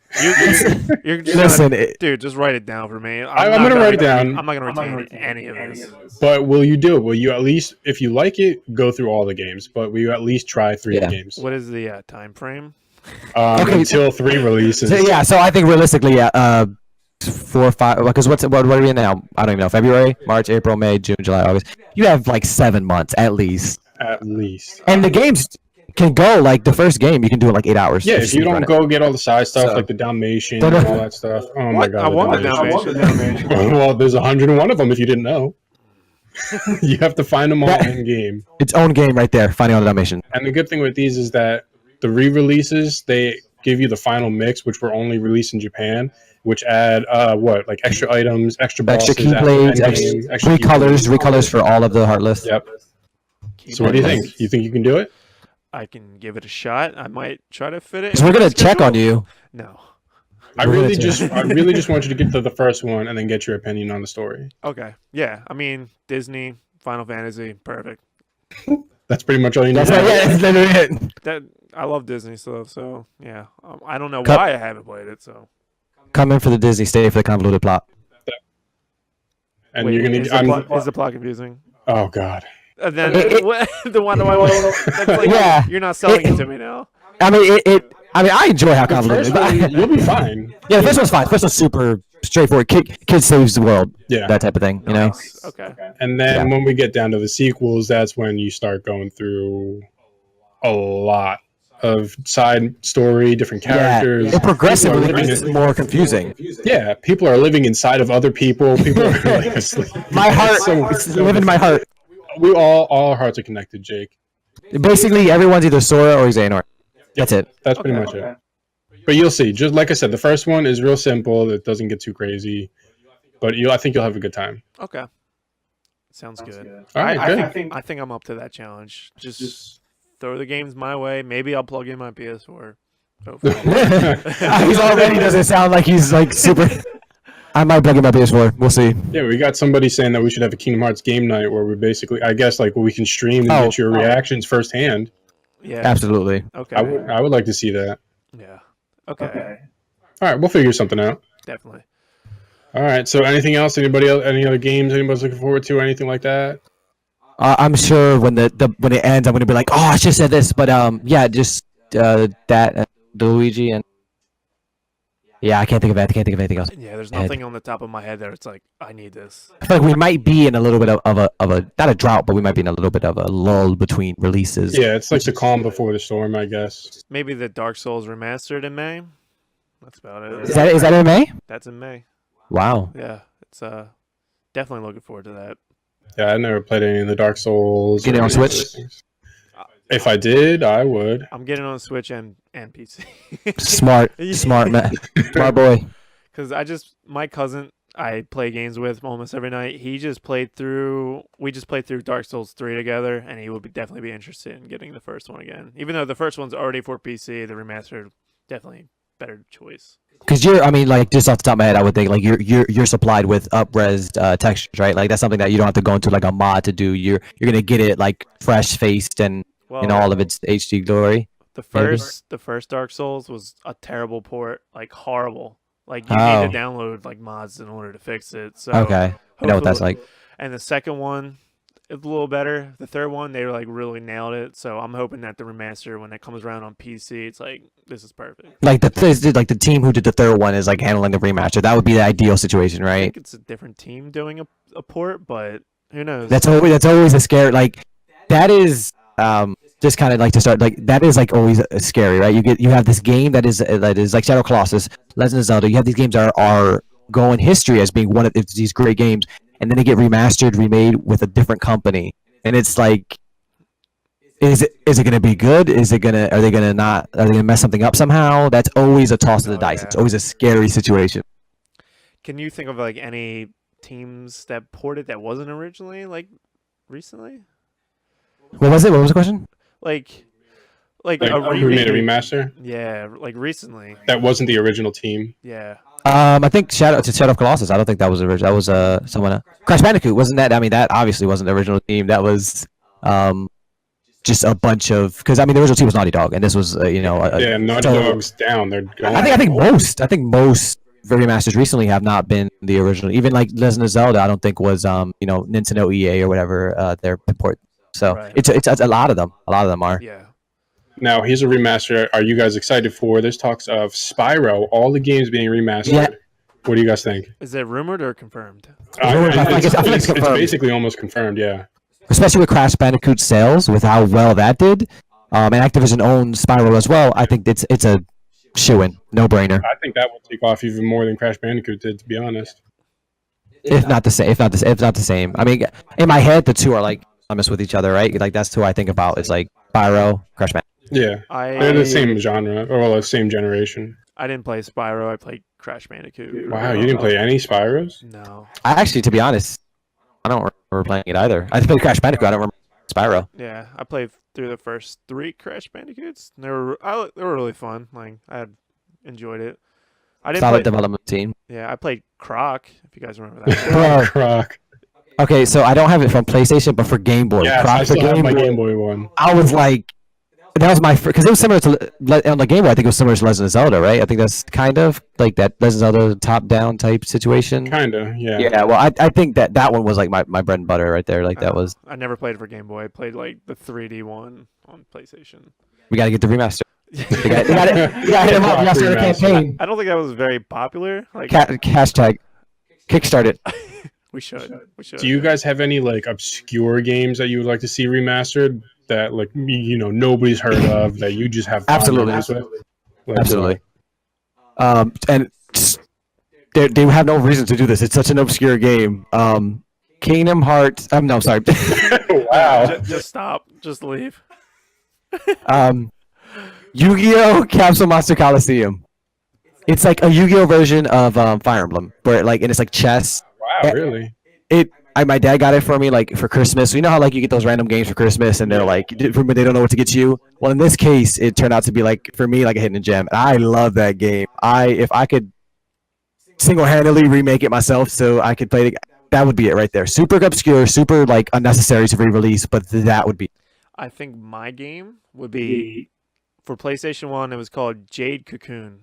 Speaker 4: You're just dude, just write it down for me.
Speaker 2: I'm gonna write it down.
Speaker 4: I'm not gonna retain any of this.
Speaker 2: But will you do it? Will you at least, if you like it, go through all the games? But will you at least try 3 games?
Speaker 4: What is the time frame?
Speaker 2: Until 3 releases.
Speaker 3: So I think realistically, 4 or 5. Because what are we in now? I don't even know. February, March, April, May, June, July, August. You have like 7 months at least.
Speaker 2: At least.
Speaker 3: And the games can go like the first game. You can do it like 8 hours.
Speaker 2: Yeah, if you don't go get all the side stuff like the Dalmatian and all that stuff. Oh my god!
Speaker 4: I want the Dalmatian.
Speaker 2: Well, there's 101 of them if you didn't know. You have to find them all in game.
Speaker 3: Its own game right there. Finding all the Dalmatians.
Speaker 2: And the good thing with these is that the re-releases, they give you the final mix, which were only released in Japan, which add like extra items, extra bosses,
Speaker 3: Extra keyblades, extra recolors for all of the Heartless.
Speaker 2: Yep. So what do you think? You think you can do it?
Speaker 4: I can give it a shot. I might try to fit it.
Speaker 3: So we're gonna check on you.
Speaker 4: No.
Speaker 2: I really just want you to get to the first one and then get your opinion on the story.
Speaker 4: Okay. Yeah. I mean, Disney, Final Fantasy, perfect.
Speaker 2: That's pretty much all you need.
Speaker 3: That's literally it.
Speaker 4: That I love Disney stuff, so yeah. I don't know why I haven't played it. So
Speaker 3: come in for the Disney, stay for the convoluted plot.
Speaker 2: And
Speaker 4: wait,
Speaker 2: you're gonna
Speaker 4: is the plot confusing?
Speaker 2: Oh God.
Speaker 4: And then the one that's like,
Speaker 3: Yeah.
Speaker 4: you're not selling it to me now.
Speaker 3: I mean, I enjoy how convoluted.
Speaker 2: You'll be fine.
Speaker 3: Yeah, the first one's fine. The first one's super straightforward. Kid saves the world.
Speaker 2: Yeah.
Speaker 3: That type of thing. You know.
Speaker 4: Nice. Okay.
Speaker 2: And then when we get down to the sequels, that's when you start going through a lot of side story, different characters.
Speaker 3: Yeah. It progressively gets more confusing.
Speaker 2: Yeah, people are living inside of other people. People are like asleep.
Speaker 3: My heart, it's living in my heart.
Speaker 2: We all our hearts are connected, Jake.
Speaker 3: Basically, everyone's either Sora or Xehanort. That's it.
Speaker 2: That's pretty much it. But you'll see. Just like I said, the first one is real simple. It doesn't get too crazy. But I think you'll have a good time.
Speaker 4: Okay. Sounds good.
Speaker 2: All right,
Speaker 4: I think I'm up to that challenge. Just throw the games my way. Maybe I'll plug in my PS4. Hopefully.
Speaker 3: He's already doesn't sound like he's like super. I might plug in my PS4. We'll see.
Speaker 2: Yeah, we got somebody saying that we should have a Kingdom Hearts game night where we basically, I guess, like we can stream and get your reactions firsthand.
Speaker 4: Yeah.
Speaker 3: Absolutely.
Speaker 4: Okay.
Speaker 2: I would like to see that.
Speaker 4: Yeah. Okay.
Speaker 2: All right, we'll figure something out.
Speaker 4: Definitely.
Speaker 2: All right. So, anything else? Anybody else? Any other games anybody's looking forward to? Or anything like that?
Speaker 3: I'm sure when when it ends, I'm gonna be like, oh, I should have said this, but yeah, just that Luigi and yeah, I can't think of anything else.
Speaker 4: Yeah, there's nothing on the top of my head that it's like I need this.
Speaker 3: I feel like we might be in a little bit of a not a drought, but we might be in a little bit of a lull between releases.
Speaker 2: Yeah, it's like the calm before the storm, I guess.
Speaker 4: Maybe the Dark Souls remastered in May. That's about it.
Speaker 3: Is that in May?
Speaker 4: That's in May.
Speaker 3: Wow.
Speaker 4: Yeah, it's definitely looking forward to that.
Speaker 2: Yeah, I never played any of the Dark Souls.
Speaker 3: Get it on Switch?
Speaker 2: If I did, I would.
Speaker 4: I'm getting on Switch and PC.
Speaker 3: Smart man, smart boy.
Speaker 4: Because my cousin I play games with almost every night. We just played through Dark Souls 3 together, and he would definitely be interested in getting the first one again. Even though the first one's already for PC, the remastered definitely better choice.
Speaker 3: Because just off the top of my head, I would think like you're supplied with up-res textures, right? Like that's something that you don't have to go into like a mod to do. You're gonna get it like fresh faced and in all of its HD glory.
Speaker 4: The first Dark Souls was a terrible port, like horrible. Like you need to download like mods in order to fix it. So
Speaker 3: okay, I know what that's like.
Speaker 4: And the second one, it's a little better. The third one, they like really nailed it. So I'm hoping that the remaster, when it comes around on PC, it's like this is perfect.
Speaker 3: Like the team who did the third one is like handling the remaster. That would be the ideal situation,
Speaker 4: I
Speaker 3: right?
Speaker 4: think it's a different team doing a port, but who knows?
Speaker 3: That's always a scare. Like that is just kind of like to start like that is like always scary, right? You have this game that is like Shadow Colossus, Legend of Zelda. You have these games that are going history as being one of these great games, and then they get remastered, remade with a different company, and it's like, is it going to be good? Are they going to mess something up somehow? That's always a toss of the dice.
Speaker 4: Yeah.
Speaker 3: It's always a scary situation.
Speaker 4: Can you think of like any teams that ported that wasn't originally like recently?
Speaker 3: What was it? What was the question?
Speaker 4: Like
Speaker 2: who made a remaster?
Speaker 4: Yeah, like recently.
Speaker 2: That wasn't the original team.
Speaker 4: Yeah.
Speaker 3: I think Shadow of Colossus. I don't think that was original. That was someone. Crash Bandicoot wasn't that? I mean, that obviously wasn't the original team. That was just a bunch of because I mean the original team was Naughty Dog, and this was
Speaker 2: yeah, Naughty Dog's down. They're gone.
Speaker 3: I think most remasters recently have not been the original. Even like Legend of Zelda, I don't think was Nintendo EA or whatever their port. So
Speaker 4: Right.
Speaker 3: it's a lot of them. A lot of them are.
Speaker 4: Yeah.
Speaker 2: Now, here's a remaster. Are you guys excited for? There's talks of Spyro, all the games being remastered.
Speaker 3: Yeah.
Speaker 2: What do you guys think?
Speaker 4: Is it rumored or confirmed?
Speaker 3: I think it's
Speaker 2: It's
Speaker 3: confirmed.
Speaker 2: basically almost confirmed, yeah.
Speaker 3: Especially with Crash Bandicoot sales, with how well that did, and Activision owns Spyro as well. I think it's a shoo-in, no brainer.
Speaker 2: I think that will take off even more than Crash Bandicoot did, to be honest.
Speaker 3: if not the same. If not the same. I mean, in my head, the two are like synonymous with each other, right? Like that's who I think about. It's like Spyro, Crash Bandicoot.
Speaker 2: Yeah, they're the same genre or well, the same generation.
Speaker 4: I didn't play Spyro. I played Crash Bandicoot.
Speaker 2: Wow, you didn't play any Spyros?
Speaker 4: No.
Speaker 3: I actually, to be honest, I don't remember playing it either. I played Crash Bandicoot. I don't remember Spyro.
Speaker 4: Yeah, I played through the first 3 Crash Bandicoots. They were really fun. Like I had enjoyed it. I didn't
Speaker 3: Solid
Speaker 4: play.
Speaker 3: development team.
Speaker 4: Yeah, I played Croc. If you guys remember that.
Speaker 3: Bro.
Speaker 2: Croc.
Speaker 3: Okay, so I don't have it from PlayStation, but for Game Boy.
Speaker 2: Yes,
Speaker 3: Croc
Speaker 2: I
Speaker 3: for
Speaker 2: still have
Speaker 3: Game
Speaker 2: my
Speaker 3: Boy.
Speaker 2: Game Boy one.
Speaker 3: I was like, that was my because it was similar to on the Game Boy. I think it was similar to Legend of Zelda, right? I think that's kind of like that Legend of Zelda top-down type situation.
Speaker 2: Kinda, yeah.
Speaker 3: Yeah, well, I think that one was like my bread and butter right there. Like that was.
Speaker 4: I never played for Game Boy. I played like the 3D one on PlayStation.
Speaker 3: We got to get the remaster. We got to hit him up. We got to start a campaign.
Speaker 4: I don't think that was very popular. Like
Speaker 3: Hashtag kickstarted.
Speaker 4: we should.
Speaker 2: Do you guys have any like obscure games that you would like to see remastered that like nobody's heard of that you just have fond
Speaker 3: Absolutely.
Speaker 2: memories with? Like,
Speaker 3: Absolutely. And they have no reason to do this. It's such an obscure game. Kingdom Hearts. No, sorry.
Speaker 2: wow.
Speaker 4: Just stop. Just leave.
Speaker 3: Yu-Gi-Oh! Capsule Monster Coliseum. It's like a Yu-Gi-Oh! Version of Fire Emblem, where and it's like chess.
Speaker 2: Wow, really?
Speaker 3: My dad got it for me like for Christmas. So you know how like you get those random games for Christmas and they're like they don't know what to get you. Well, in this case, it turned out to be like for me like a hidden gem. And I love that game. If I could single-handedly remake it myself so I could play it, that would be it right there. Super obscure, super like unnecessary to re-release, but that would be.
Speaker 4: I think my game would be for PlayStation 1. It was called Jade Cocoon.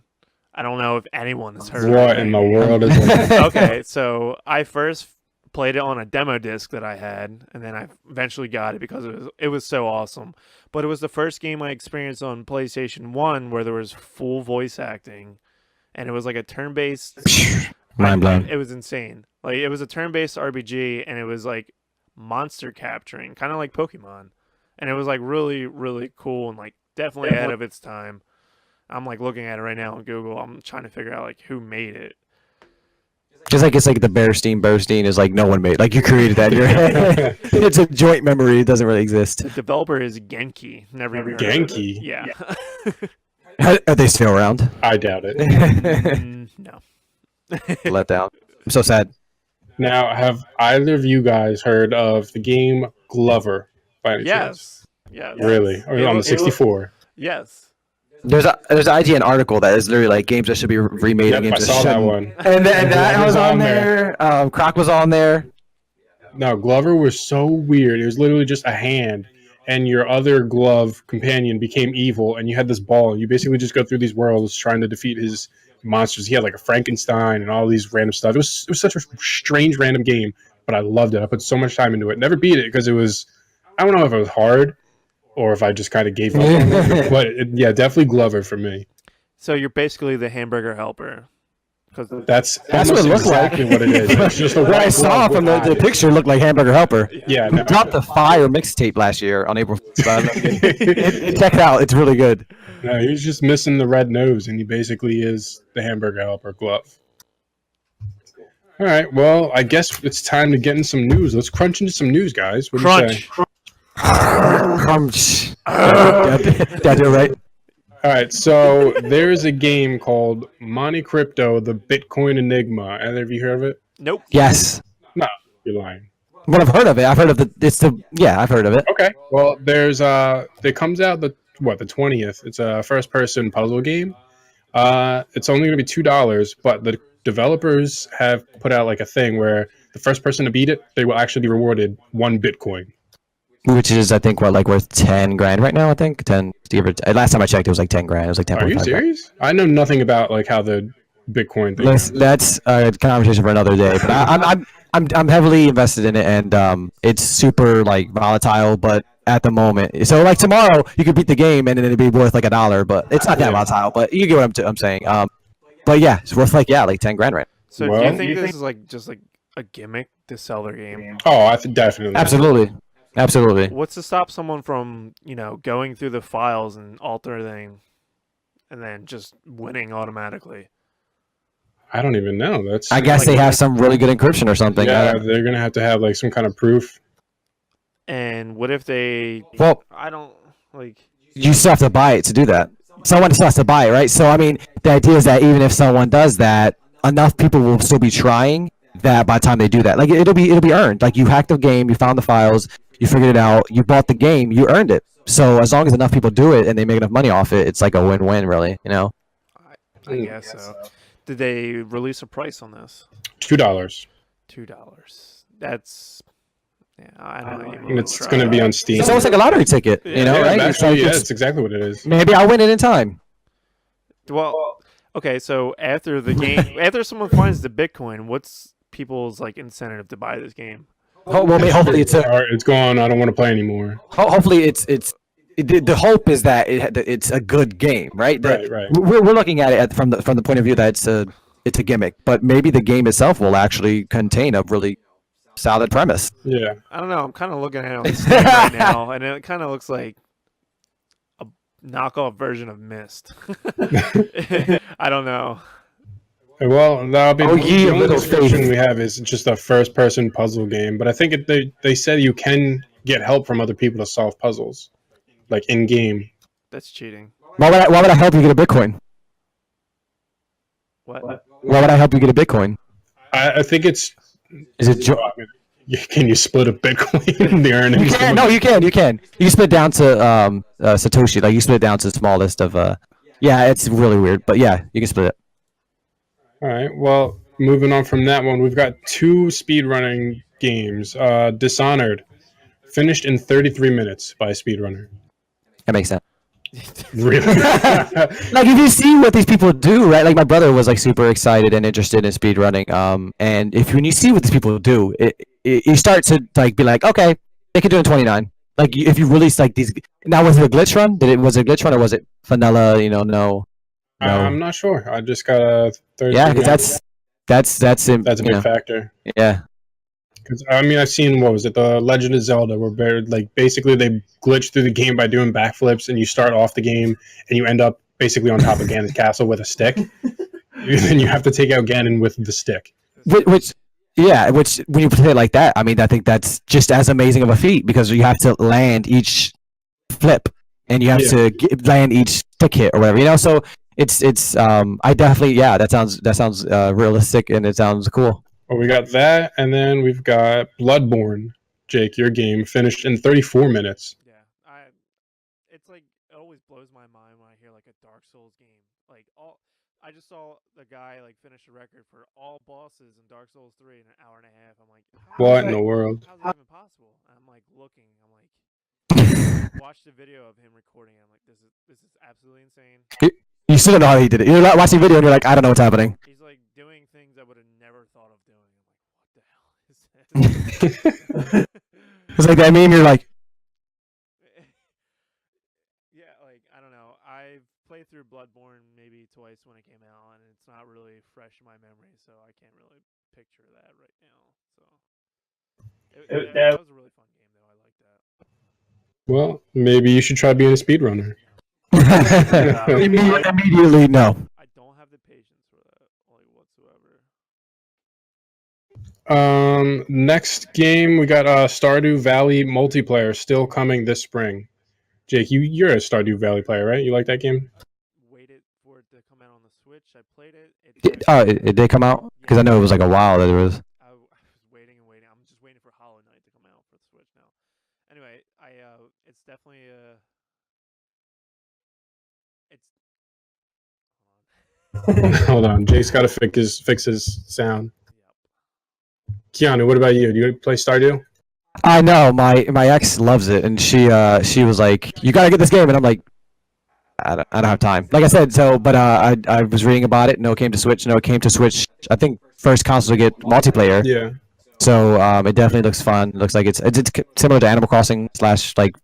Speaker 4: I don't know if anyone has heard of it.
Speaker 2: What in the world is that?
Speaker 4: Okay, so I first played it on a demo disc that I had, and then I eventually got it because it was so awesome. But it was the first game I experienced on PlayStation 1 where there was full voice acting, and it was like a turn-based.
Speaker 3: Mind blown.
Speaker 4: It was insane. Like it was a turn-based RPG, and it was like monster capturing, kind of like Pokemon, and it was like really, really cool and like definitely ahead of its time. I'm like looking at it right now on Google. I'm trying to figure out like who made it.
Speaker 3: Just like it's like the Burstein is like no one made. Like you created that in your head. It's a joint memory. It doesn't really exist.
Speaker 4: The developer is Genki. Never even heard of it.
Speaker 2: Genki?
Speaker 4: Yeah.
Speaker 3: Are they still around?
Speaker 2: I doubt it.
Speaker 4: No.
Speaker 3: Let down. I'm so sad.
Speaker 2: Now, have either of you guys heard of the game Glover by any chance?
Speaker 4: Yes.
Speaker 2: Really? Or on the 64?
Speaker 4: Yes.
Speaker 3: There's an IGN article that is literally like games that should be remade.
Speaker 2: Yep,
Speaker 3: and games
Speaker 2: I
Speaker 3: that
Speaker 2: saw that
Speaker 3: shouldn't.
Speaker 2: one.
Speaker 3: And that
Speaker 2: Glover's
Speaker 3: was on
Speaker 2: on
Speaker 3: there. Croc was on there.
Speaker 2: No, Glover was so weird. It was literally just a hand, and your other glove companion became evil, and you had this ball, and you basically just go through these worlds trying to defeat his monsters. He had like a Frankenstein and all these random stuff. It was such a strange random game, but I loved it. I put so much time into it. Never beat it because it was, I don't know if it was hard or if I just kind of gave up on it. But yeah, definitely Glover for me.
Speaker 4: So you're basically the hamburger helper.
Speaker 2: That's
Speaker 3: That's what it looked
Speaker 2: exactly
Speaker 3: like.
Speaker 2: what it is. It's just a
Speaker 3: What I
Speaker 2: white
Speaker 3: saw
Speaker 2: glove
Speaker 3: from
Speaker 2: with
Speaker 3: the
Speaker 2: eyes.
Speaker 3: picture looked like Hamburger Helper.
Speaker 2: Yeah,
Speaker 3: We
Speaker 2: no.
Speaker 3: dropped the Fire mixtape last year on April 5th. Check it out. It's really good.
Speaker 2: No, he's just missing the red nose, and he basically is the hamburger helper glove. All right, well, I guess it's time to get in some news. Let's crunch into some news, guys. What do you say?
Speaker 3: Crunch. Did I do it right?
Speaker 2: All right, so there's a game called Monte Crypto, the Bitcoin Enigma. Either of you heard of it?
Speaker 4: Nope.
Speaker 3: Yes.
Speaker 2: No, you're lying.
Speaker 3: Well, I've heard of it. I've heard of I've heard of it.
Speaker 2: Okay, well, there's it comes out the 20th. It's a first-person puzzle game. It's only going to be $2, but the developers have put out like a thing where the first person to beat it, they will actually be rewarded 1 Bitcoin.
Speaker 3: Which is, I think, worth 10 grand right now. I think 10. Last time I checked, it was like 10 grand. It was like 10.
Speaker 2: Are you serious? I know nothing about like how the Bitcoin thing.
Speaker 3: That's a conversation for another day. But I'm heavily invested in it, and it's super like volatile. But at the moment, so like tomorrow, you could beat the game, and then it'd be worth like $1. But it's not that volatile. But you get what I'm saying. But yeah, it's worth like 10 grand right.
Speaker 4: So do
Speaker 2: Well,
Speaker 4: you think this is like just like a gimmick to sell their game?
Speaker 2: Oh, definitely.
Speaker 3: Absolutely.
Speaker 4: What's to stop someone from, going through the files and altering and then just winning automatically?
Speaker 2: I don't even know. That's
Speaker 3: I guess
Speaker 4: Like-
Speaker 3: they have some really good encryption or something.
Speaker 2: yeah. They're gonna have to have like some kind of proof.
Speaker 4: And what if they?
Speaker 3: Well,
Speaker 4: I don't like.
Speaker 3: you still have to buy it to do that. Someone still has to buy it, right? So I mean, the idea is that even if someone does that, enough people will still be trying that by the time they do that. Like it'll be earned. Like you hacked the game, you found the files, you figured it out, you bought the game, you earned it. So as long as enough people do it and they make enough money off it, it's like a win-win, really. You know?
Speaker 4: I guess so. Did they release a price on this?
Speaker 2: $2.
Speaker 4: $2. That's. Yeah, I don't know.
Speaker 2: And it's gonna be on Steam.
Speaker 3: It's almost like a lottery ticket, you know,
Speaker 2: Yeah,
Speaker 3: right?
Speaker 2: actually,
Speaker 3: It's like
Speaker 2: that's exactly what it is.
Speaker 3: maybe I'll win it in time.
Speaker 4: Well, okay. So after the game, after someone finds the Bitcoin, what's people's like incentive to buy this game?
Speaker 3: Well, hopefully it's a.
Speaker 2: All right, it's gone. I don't want to play anymore.
Speaker 3: Hopefully the hope is that it's a good game, right?
Speaker 2: Right.
Speaker 3: We're looking at it from the point of view that it's a gimmick, but maybe the game itself will actually contain a really solid premise.
Speaker 2: Yeah.
Speaker 4: I don't know. I'm kind of looking at it on Steam right now, and it kind of looks like a knockoff version of Myst. I don't know.
Speaker 2: Well, that'll be
Speaker 3: Oh,
Speaker 2: the
Speaker 3: ye
Speaker 2: only
Speaker 3: little
Speaker 2: description
Speaker 3: faith.
Speaker 2: we have is just a first-person puzzle game. But I think they said you can get help from other people to solve puzzles, like in game.
Speaker 4: That's cheating.
Speaker 3: Why would I help you get a Bitcoin?
Speaker 4: What?
Speaker 3: Why would I help you get a Bitcoin?
Speaker 2: I think it's.
Speaker 3: Is it?
Speaker 2: Can you split a Bitcoin? The earnings.
Speaker 3: You can. No, you can. You can. You split it down to Satoshi. Like you split it down to the smallest of. Yeah, it's really weird, but yeah, you can split it.
Speaker 2: All right. Well, moving on from that one, we've got two speedrunning games. Dishonored, finished in 33 minutes by a speedrunner.
Speaker 3: That makes sense.
Speaker 2: Really?
Speaker 3: Like if you see what these people do, right? Like my brother was like super excited and interested in speedrunning. And when you see what these people do, you start to like be like, okay, they could do it in 29. Like if you release like these. Now was it a glitch run? Was it a glitch run or was it vanilla? You know, no.
Speaker 2: I'm not sure. I just got a 33
Speaker 3: Yeah, because
Speaker 2: minutes.
Speaker 3: that's
Speaker 2: That's a big factor.
Speaker 3: Yeah.
Speaker 2: Because I mean, I've seen what was it, the Legend of Zelda, where like basically they glitch through the game by doing backflips, and you start off the game and you end up basically on top of Ganon's castle with a stick. Then you have to take out Ganon with the stick.
Speaker 3: Which when you play it like that, I mean, I think that's just as amazing of a feat because you have to land each flip and you have to land each stick hit or whatever, you know. So it's I definitely that sounds realistic and it sounds cool.
Speaker 2: Well, we got that, and then we've got Bloodborne. Jake, your game finished in 34 minutes.
Speaker 4: Yeah, it's like it always blows my mind when I hear like a Dark Souls game. Like I just saw the guy like finish a record for all bosses in Dark Souls 3 in an hour and a half. I'm like,
Speaker 2: What in the world?
Speaker 4: how's that even possible? And I'm like looking. I'm like, watch the video of him recording it. I'm like, this is absolutely insane.
Speaker 3: You still don't know how he did it. You're like watching the video and you're like, I don't know what's happening.
Speaker 4: He's like doing things I would have never thought of doing. I'm like, what the hell is this?
Speaker 3: It's like that meme. You're like,
Speaker 4: Yeah, like I don't know. I've played through Bloodborne maybe twice when it came out, and it's not really fresh in my memory, so I can't really picture that right now. So that was a really fun game, though. I like that.
Speaker 2: Well, maybe you should try being a speedrunner.
Speaker 3: immediately no.
Speaker 4: I don't have the patience for that, like whatsoever.
Speaker 2: Next game we got Stardew Valley multiplayer still coming this spring. Jake, you're a Stardew Valley player, right? You like that game?
Speaker 4: Waited for it to come out on the Switch. I played it.
Speaker 3: It did come out because I know it was like a while that it was.
Speaker 4: I was waiting and waiting. I'm just waiting for Hollow Knight to come out for the Switch now. Anyway, it's definitely it's.
Speaker 2: Hold on, Jake's got to fix his sound.
Speaker 4: Yep.
Speaker 2: Keanu, what about you? Do you play Stardew?
Speaker 3: I know my ex loves it, and she was like, "You gotta get this game," and I'm like, I don't have time. Like I said, but I was reading about it. No, it came to Switch. I think first console to get multiplayer.
Speaker 2: Yeah.
Speaker 3: So it definitely looks fun. It looks like it's similar to Animal Crossing / like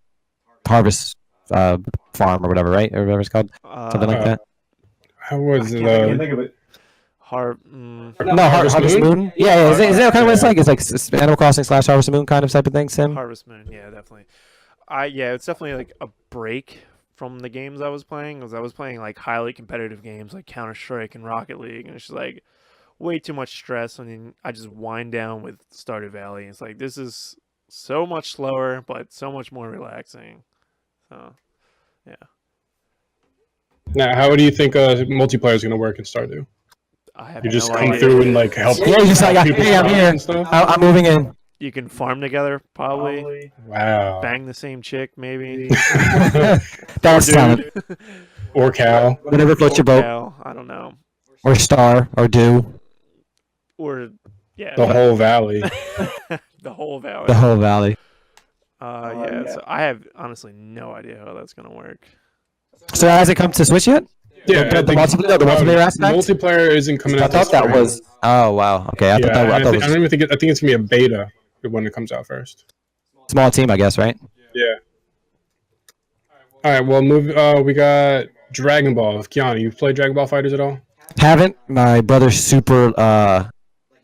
Speaker 3: Harvest Farm or whatever, right? Or whatever it's called, something like that.
Speaker 2: How was it?
Speaker 5: think of it.
Speaker 3: No, Harvest Moon. Yeah. Is that kind of what it's like? It's like Animal Crossing / Harvest Moon kind of type of thing, Sim.
Speaker 4: Harvest Moon, yeah, definitely. It's definitely like a break from the games I was playing, because I was playing like highly competitive games like Counter-Strike and Rocket League, and it's just like, way too much stress, and then I just wind down with Stardew Valley. It's like this is so much slower, but so much more relaxing. So, yeah.
Speaker 2: Now, how do you think multiplayer is going to work in Stardew?
Speaker 4: I have
Speaker 2: You just
Speaker 4: no
Speaker 2: come
Speaker 4: idea.
Speaker 2: through and like help.
Speaker 3: Yeah, you're just like,
Speaker 2: people
Speaker 3: hey, I'm
Speaker 2: out
Speaker 3: here.
Speaker 2: and stuff?
Speaker 3: I'm moving in.
Speaker 4: You can farm together, probably.
Speaker 2: Wow.
Speaker 4: Bang the same chick, maybe.
Speaker 3: That's
Speaker 4: Dude.
Speaker 3: talent.
Speaker 2: Or cow.
Speaker 3: Whatever floats your boat.
Speaker 4: Cow, I don't know.
Speaker 3: Or star. Or do.
Speaker 4: Or yeah,
Speaker 2: The whole valley.
Speaker 4: the whole valley.
Speaker 3: The whole valley.
Speaker 4: Yeah. So I have honestly no idea how that's gonna work.
Speaker 3: So has it come to Switch yet?
Speaker 2: Yeah,
Speaker 3: The multiplayer aspect?
Speaker 2: Multiplayer isn't coming
Speaker 3: I
Speaker 2: out.
Speaker 3: thought that was. Oh wow. Okay, I thought that
Speaker 2: I
Speaker 3: was
Speaker 2: don't even think. I think it's gonna be a beta when it comes out first.
Speaker 3: small team, I guess, right?
Speaker 2: Yeah. All right. Well, we got Dragon Ball. Keanu, you played Dragon Ball Fighters at all?
Speaker 3: Haven't. My brother's super.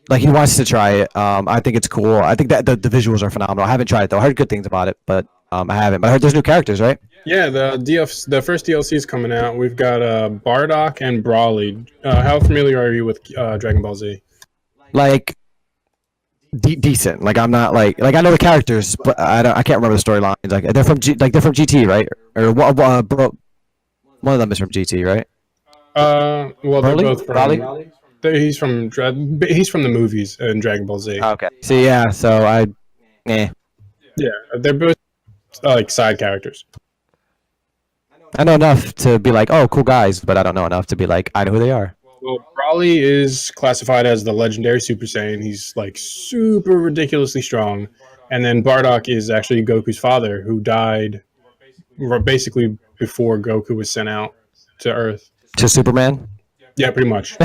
Speaker 3: Like he wants to try it. I think it's cool. I think that the visuals are phenomenal. I haven't tried it though. I heard good things about it, but I haven't. But I heard there's new characters, right?
Speaker 2: Yeah, the first DLC is coming out. We've got Bardock and Brawly. How familiar are you with Dragon Ball Z?
Speaker 3: Like decent. Like I'm not like I know the characters, but I can't remember the storylines. Like they're from GT, right? Or one of them is from GT, right?
Speaker 2: Well, they're
Speaker 3: Broly?
Speaker 2: both from.
Speaker 3: Broly?
Speaker 2: He's from the movies in Dragon Ball Z.
Speaker 3: Okay. So yeah, so
Speaker 2: Yeah, they're both like side characters.
Speaker 3: I know enough to be like, oh, cool guys, but I don't know enough to be like, I know who they are.
Speaker 2: Well, Brawly is classified as the legendary Super Saiyan. He's like super ridiculously strong. And then Bardock is actually Goku's father, who died basically before Goku was sent out to Earth.
Speaker 3: To Superman.
Speaker 2: Yeah, pretty much.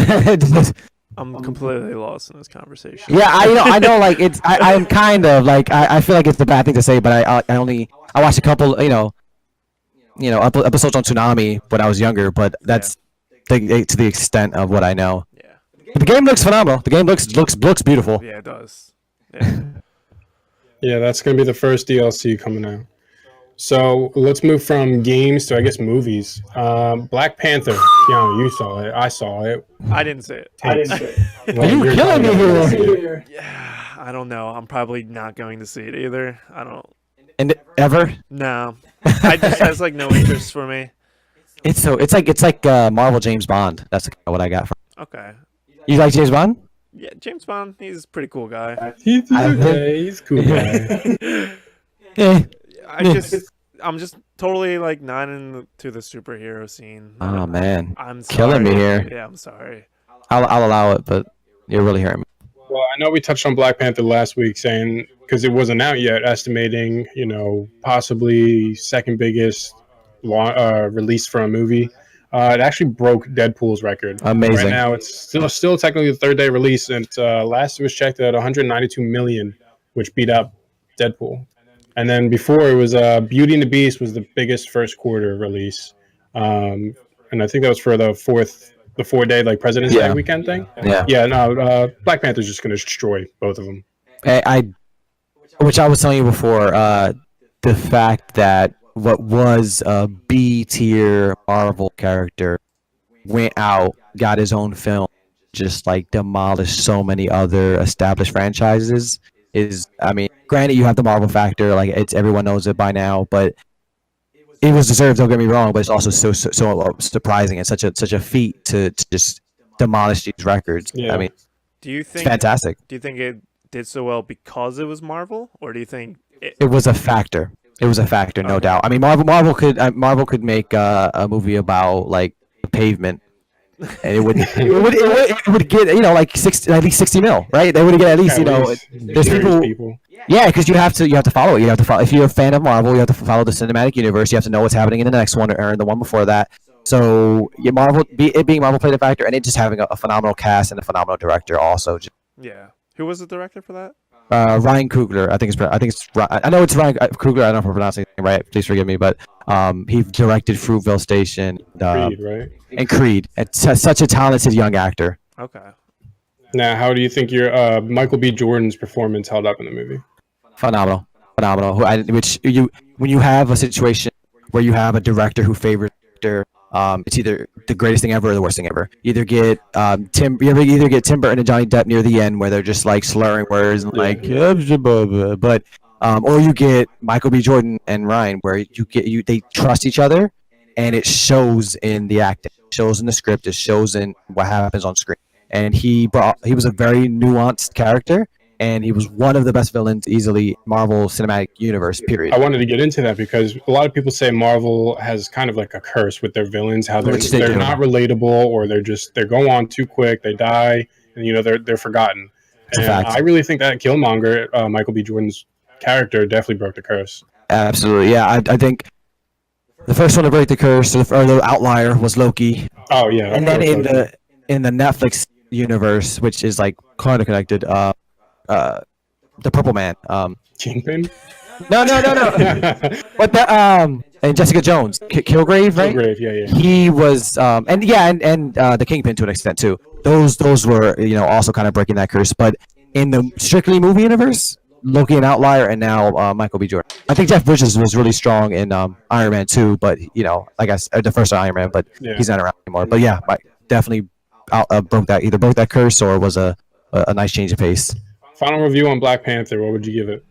Speaker 4: I'm completely lost in this conversation.
Speaker 3: Yeah, I know, like it's, I'm kind of like, I feel like it's the bad thing to say, but I watched a couple, episodes on Tsunami when I was younger, but that's to the extent of what I know.
Speaker 4: Yeah.
Speaker 3: But the game looks phenomenal. The game looks beautiful.
Speaker 4: Yeah, it does. Yeah.
Speaker 2: Yeah, that's going to be the first DLC coming out. So let's move from games to, I guess, movies. Black Panther. Keanu, you saw it. I saw it.
Speaker 4: I didn't say it.
Speaker 3: Well, you killing me here.
Speaker 4: Yeah, I don't know. I'm probably not going to see it either. I don't.
Speaker 3: And ever?
Speaker 4: No, it just has like no interest for me.
Speaker 3: It's like Marvel James Bond. That's what I got from.
Speaker 4: Okay.
Speaker 3: You like James Bond?
Speaker 4: Yeah, James Bond. He's a pretty cool guy.
Speaker 2: He's okay. He's a cool guy.
Speaker 3: Yeah.
Speaker 4: I'm just totally like not into the superhero scene.
Speaker 3: Oh man,
Speaker 4: I'm sorry.
Speaker 3: killing me here.
Speaker 4: Yeah, I'm sorry.
Speaker 3: I'll allow it, but you're really hurting me.
Speaker 2: Well, I know we touched on Black Panther last week, saying because it wasn't out yet, estimating possibly second biggest release for a movie. It actually broke Deadpool's record.
Speaker 3: Amazing.
Speaker 2: Right now, it's still technically the third day release, and last it was checked at 192 million, which beat up Deadpool. And then before it was Beauty and the Beast was the biggest first quarter release, and I think that was for the 4-day like President's Day weekend thing.
Speaker 3: Yeah.
Speaker 2: No, Black Panther's just going to destroy both of them.
Speaker 3: Which I was telling you before, the fact that what was a B tier Marvel character went out, got his own film, just like demolished so many other established franchises. Granted, you have the Marvel factor, like everyone knows it by now, but it was deserved. Don't get me wrong, but it's also so surprising and such a feat to just demolish these records.
Speaker 2: Yeah.
Speaker 3: Do you think it's fantastic?
Speaker 4: Do you think it did so well because it was Marvel, or do you think
Speaker 3: it was a factor? It was a factor, no doubt. I mean, Marvel could make a movie about like the pavement. And it would get like at least 60 mil, right? They would get at least there's people. Yeah, because you have to follow it. You have to follow. If you're a fan of Marvel, you have to follow the cinematic universe. You have to know what's happening in the next one or in the one before that. So being Marvel played a factor, and it just having a phenomenal cast and a phenomenal director also.
Speaker 4: Yeah, who was the director for that?
Speaker 3: Ryan Coogler. I know it's Ryan Coogler. I don't know if I'm pronouncing it right. Please forgive me, but he directed Fruitvale Station.
Speaker 2: Creed, right?
Speaker 3: And Creed. It's such a talented young actor.
Speaker 4: Okay.
Speaker 2: Now, how do you think your Michael B. Jordan's performance held up in the movie?
Speaker 3: Phenomenal. When you have a situation where you have a director who favors actor It's either the greatest thing ever or the worst thing ever. You either get either get Tim Burton and Johnny Depp near the end where they're just like slurring words and like, but or you get Michael B. Jordan and Ryan where they trust each other, and it shows in the acting, it shows in the script, it shows in what happens on screen. And he was a very nuanced character, and he was one of the best villains easily Marvel Cinematic Universe, period.
Speaker 2: I wanted to get into that because a lot of people say Marvel has kind of like a curse with their villains, how they're not relatable, or they go on too quick, they die, and they're forgotten. And I really think that Killmonger, Michael B. Jordan's character, definitely broke the curse.
Speaker 3: Absolutely, yeah. I think the first one to break the curse, or the outlier, was Loki.
Speaker 2: Oh yeah,
Speaker 3: and then in the Netflix universe, which is like kind of connected, the Purple Man,
Speaker 2: Kingpin.
Speaker 3: No. What and Jessica Jones, Kilgrave, right?
Speaker 2: Kilgrave, yeah.
Speaker 3: He was, and the Kingpin to an extent too. Those were also kind of breaking that curse. But in the strictly movie universe, Loki an outlier, and now Michael B. Jordan. I think Jeff Bridges was really strong in Iron Man 2, but I guess the first Iron Man, but he's not around anymore. But yeah, definitely broke that curse, or was a nice change of pace.
Speaker 2: Final review on Black Panther. What would you give it?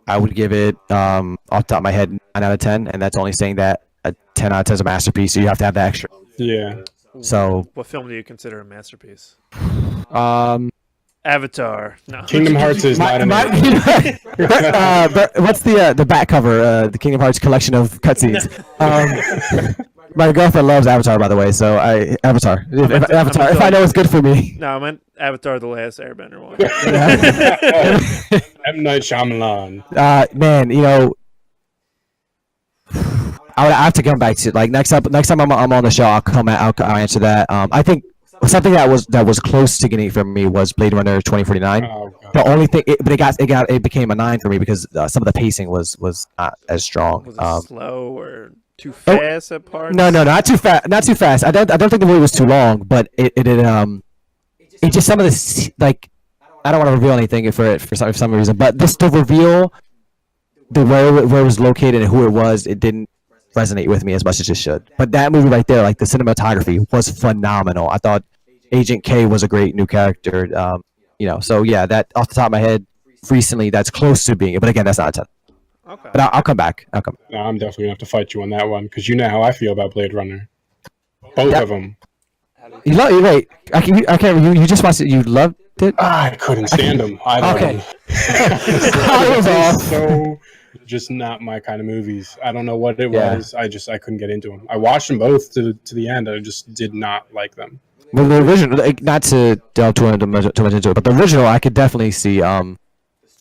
Speaker 3: I would give it, off the top of my head, 9 out of 10, and that's only saying that a 10 out of 10 is a masterpiece, so you have to have the extra.
Speaker 2: Yeah.
Speaker 3: So,
Speaker 4: what film do you consider a masterpiece? Avatar. No.
Speaker 2: Kingdom Hearts is not
Speaker 3: what's the back cover? The Kingdom Hearts collection of cutscenes. My girlfriend loves Avatar, by the way. So Avatar. If I know it's good for me.
Speaker 4: No, I meant Avatar: The Last Airbender one.
Speaker 2: M. Night Shyamalan.
Speaker 3: Man, I have to come back to next time I'm on the show. I'll answer that. I think something that was close to getting it for me was Blade Runner 2049.
Speaker 2: Oh,
Speaker 3: the only thing, it became a 9 for me because some of the pacing was not as strong.
Speaker 4: Was it slow or too fast at parts?
Speaker 3: No, not too fast. Not too fast. I don't think the movie was too long, but it just some of the I don't want to reveal anything for some reason, but the reveal, where it was located and who it was, it didn't resonate with me as much as it should. But that movie right there, the cinematography was phenomenal. I thought Agent K was a great new character. So yeah, that off the top of my head, recently that's close to being it. But again, that's not a 10.
Speaker 4: Okay.
Speaker 3: But I'll come back.
Speaker 2: No, I'm definitely gonna have to fight you on that one because you know how I feel about Blade Runner. Both of them.
Speaker 3: Wait, I can't. You just watched it. You loved it.
Speaker 2: I couldn't stand them.
Speaker 3: Okay.
Speaker 2: I was off. So just not my kind of movies. I don't know what it was. I couldn't get into them. I watched them both to the end. I just did not like them.
Speaker 3: Well, the original, not to delve too much into it, but the original, I could definitely see. The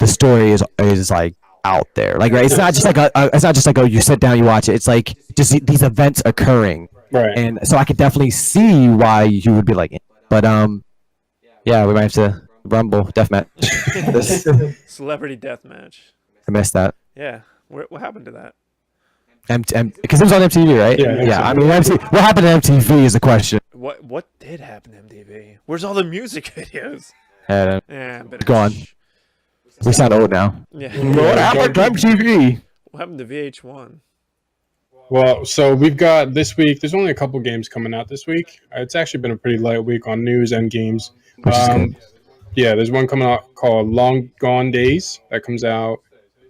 Speaker 3: story is out there. Right? It's not just like you sit down, you watch it. It's just these events occurring.
Speaker 2: Right.
Speaker 3: And so I could definitely see why you would be but yeah, we might have to Rumble deathmatch.
Speaker 4: Celebrity deathmatch.
Speaker 3: I missed that.
Speaker 4: Yeah. What happened to that?
Speaker 3: Because it was on MTV, right?
Speaker 2: Yeah.
Speaker 3: I mean, what happened to MTV is the question.
Speaker 4: What did happen to MTV? Where's all the music videos?
Speaker 3: Yeah, gone. We sound old now.
Speaker 4: Yeah.
Speaker 3: What happened to MTV?
Speaker 4: What happened to VH1?
Speaker 2: Well, so we've got this week. There's only a couple games coming out this week. It's actually been a pretty light week on news and games.
Speaker 3: Which is good.
Speaker 2: Yeah, there's one coming out called Long Gone Days that comes out.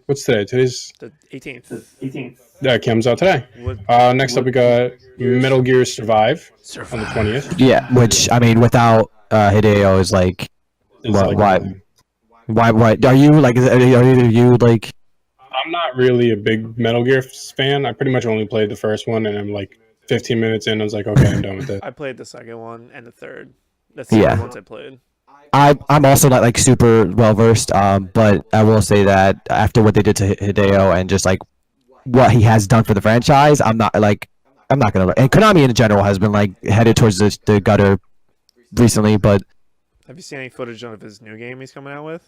Speaker 2: What's today? Today's
Speaker 4: the 18th.
Speaker 2: That comes out today. Next up, we got Metal Gear Survive on the 20th.
Speaker 3: Yeah, which I mean, without Hideo is why are you are you
Speaker 2: I'm not really a big Metal Gear fan. I pretty much only played the first one, and I'm 15 minutes in. I was like, okay, I'm done with it.
Speaker 4: I played the second one and the third. That's the only ones I played.
Speaker 3: I'm also not super well versed, but I will say that after what they did to Hideo and just what he has done for the franchise, I'm not gonna. And Konami in general has been headed towards the gutter recently. But
Speaker 4: have you seen any footage of his new game he's coming out with?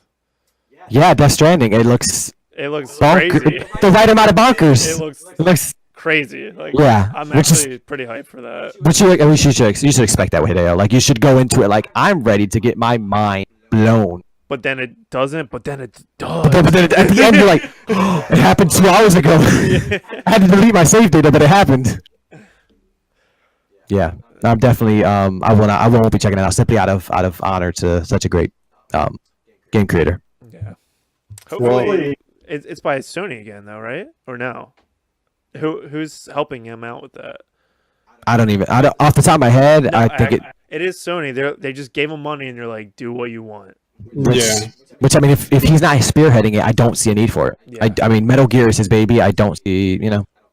Speaker 3: Yeah, Death Stranding. It looks
Speaker 4: crazy.
Speaker 3: The right amount of bonkers.
Speaker 4: It looks crazy.
Speaker 3: Yeah,
Speaker 4: I'm actually pretty hyped for that.
Speaker 3: But you should expect that with Hideo. You should go into it I'm ready to get my mind blown.
Speaker 4: But then it doesn't. But then it does.
Speaker 3: But then at the end you're like, oh, it happened 2 hours ago. I had to delete my save data, but it happened. Yeah, I'm definitely. I won't be checking it out simply out of honor to such a great game creator.
Speaker 4: Yeah. Hopefully, it's by Sony again, though, right? Or no? Who's helping him out with that?
Speaker 3: I don't off the top of my head.
Speaker 4: No,
Speaker 3: I think
Speaker 4: it is Sony. They just gave him money and they're like, do what you want.
Speaker 3: Which I mean, if he's not spearheading it, I don't see a need for it.
Speaker 4: Yeah.
Speaker 3: I mean, Metal Gear is his baby. I don't see.